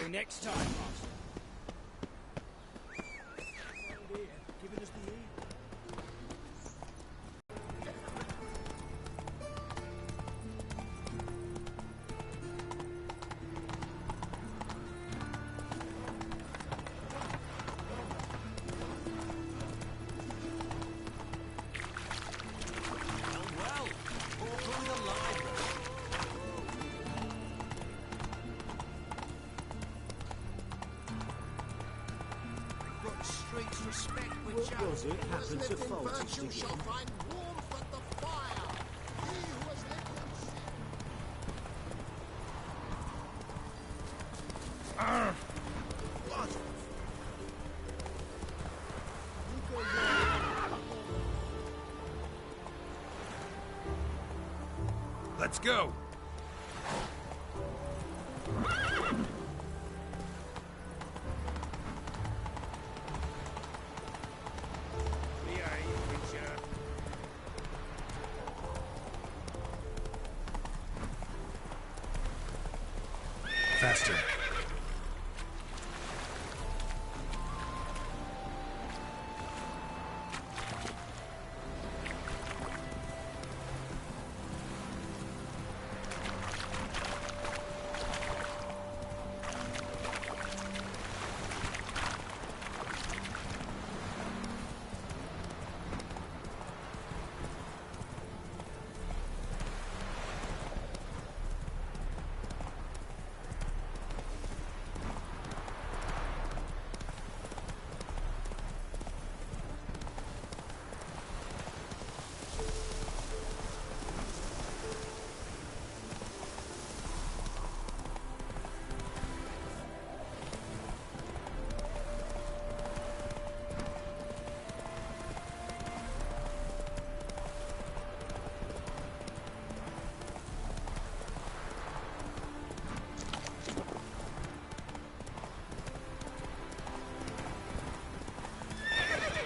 you next time, Master. Giving us the What was it happened to Fulton again? Shall find warmth at the fire. He who has lived in what? Let's go. Faster.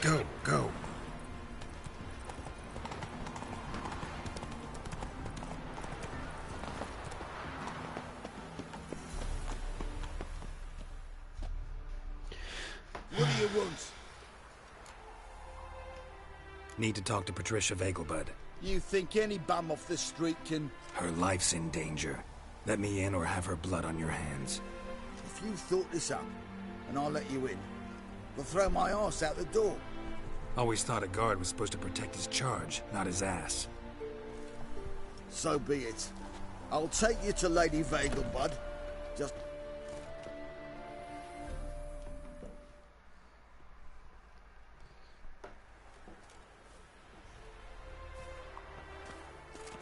Go, go. What do you want? Need to talk to Patricia Vegelbud. You think any bum off the street can... Her life's in danger. Let me in or have her blood on your hands. If you thought this up, and I'll let you in, I'll throw my arse out the door. Always thought a guard was supposed to protect his charge, not his ass. So be it. I'll take you to Lady Vegelbud. Just...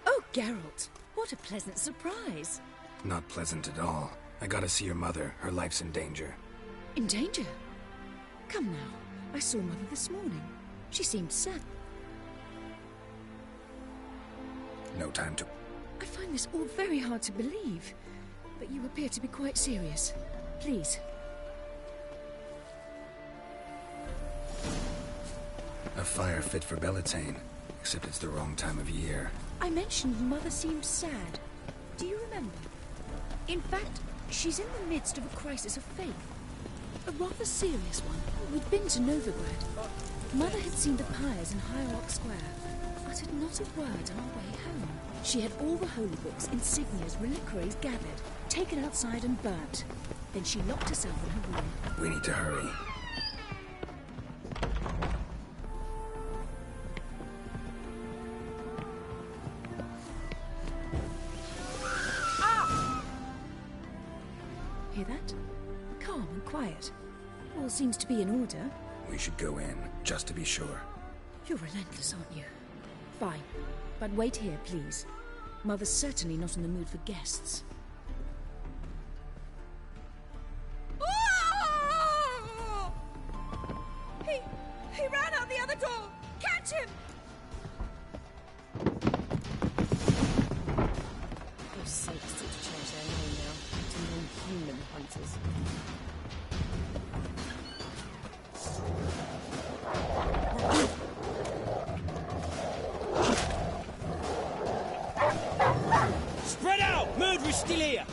Oh, Geralt, what a pleasant surprise. Not pleasant at all. I gotta see your mother. Her life's in danger. In danger? Come now. I saw Mother this morning. She seemed sad. No time to... I find this all very hard to believe, but you appear to be quite serious. Please. A fire fit for Bellatane, except it's the wrong time of year. I mentioned Mother seemed sad. Do you remember? In fact, she's in the midst of a crisis of faith. A rather serious one. We'd been to Novigrad. Mother had seen the pyres in Hierarch Square, uttered not a word on our way home. She had all the holy books, insignias, reliquaries gathered, taken outside and burnt. Then she locked herself in her room. We need to hurry. Hear that? Calm and quiet. All seems to be in order. We should go in, just to be sure. You're relentless, aren't you? Fine. But wait here, please. Mother's certainly not in the mood for guests. He ran out the other door! Catch him! For sakes, it's change their name now to non-human hunters. Spread out! Murderer's still here!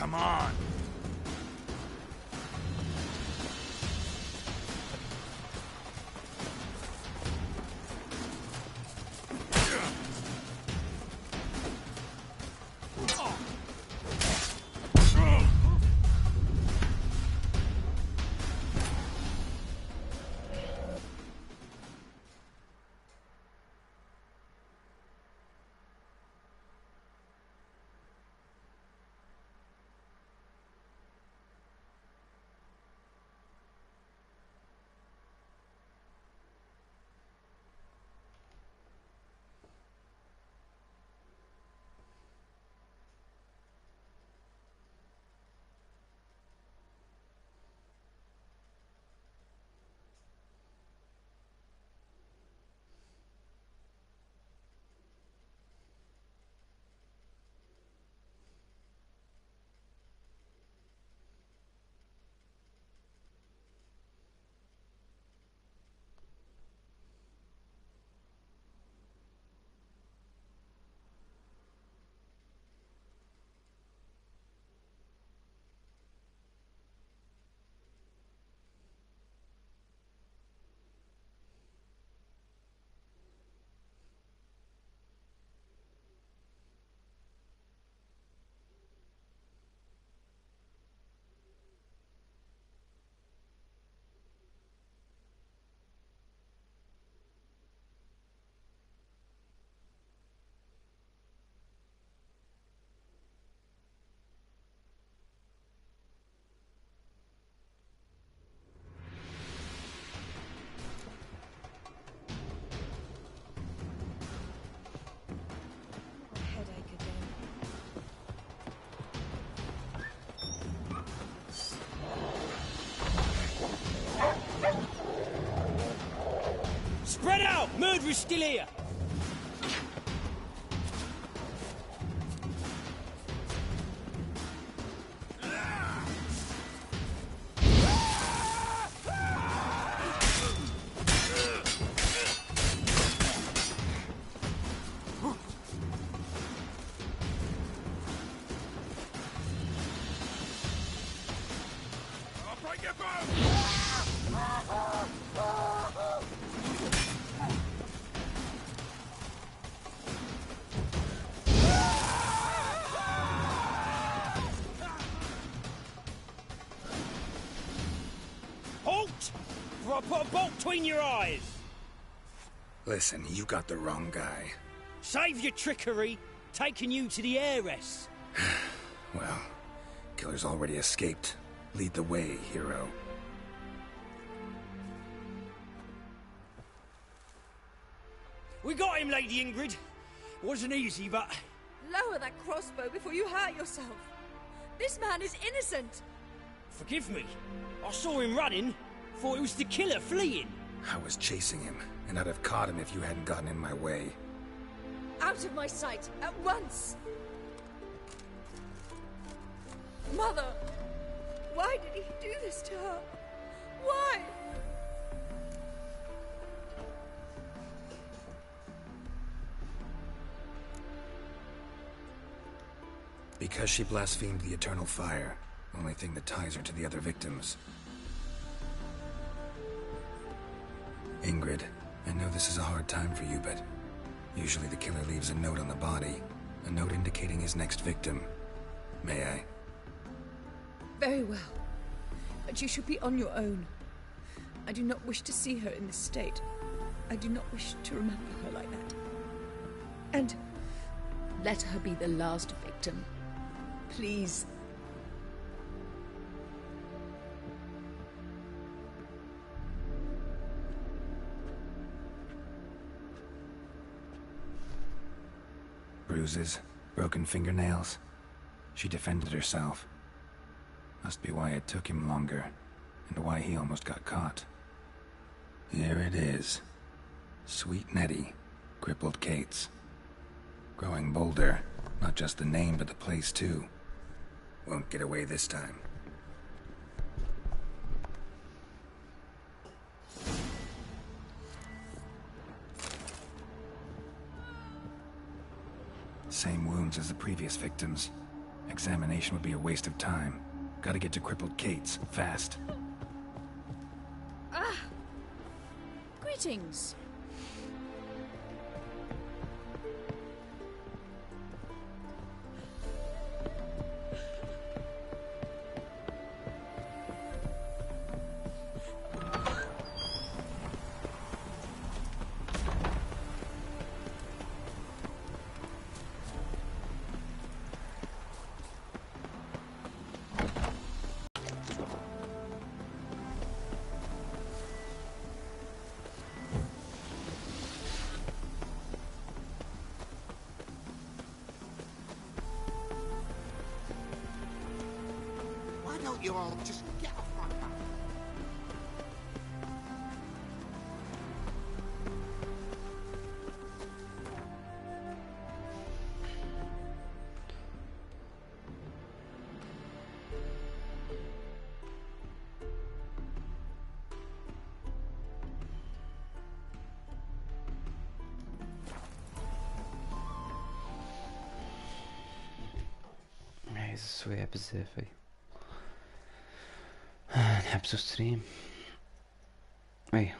Come on. Spread out! Murderer's still here! Or I'll put a bolt between your eyes! Listen, you got the wrong guy. Save your trickery, taking you to the heiress. Well, killer's already escaped. Lead the way, hero. We got him, Lady Ingrid. Wasn't easy, but... Lower that crossbow before you hurt yourself. This man is innocent. Forgive me. I saw him running. Thought it was the killer fleeing. I was chasing him, and I'd have caught him if you hadn't gotten in my way. Out of my sight, at once! Mother! Why did he do this to her? Why? Because she blasphemed the eternal fire. Only thing that ties her to the other victims. Ingrid, I know this is a hard time for you, but usually the killer leaves a note on the body. A note indicating his next victim. May I? Very well. But you should be on your own. I do not wish to see her in this state. I do not wish to remember her like that. And let her be the last victim. Please. Bruises, broken fingernails. She defended herself. Must be why it took him longer, and why he almost got caught. Here it is. Sweet Nettie, crippled Kate's. Growing bolder, not just the name, but the place too. Won't get away this time. Same wounds as the previous victims. Examination would be a waste of time. Gotta get to crippled Kate's, fast. Ah! Greetings. You all just get a fuck up. عايز السويع بزاف. نحبسو ستريم. ايه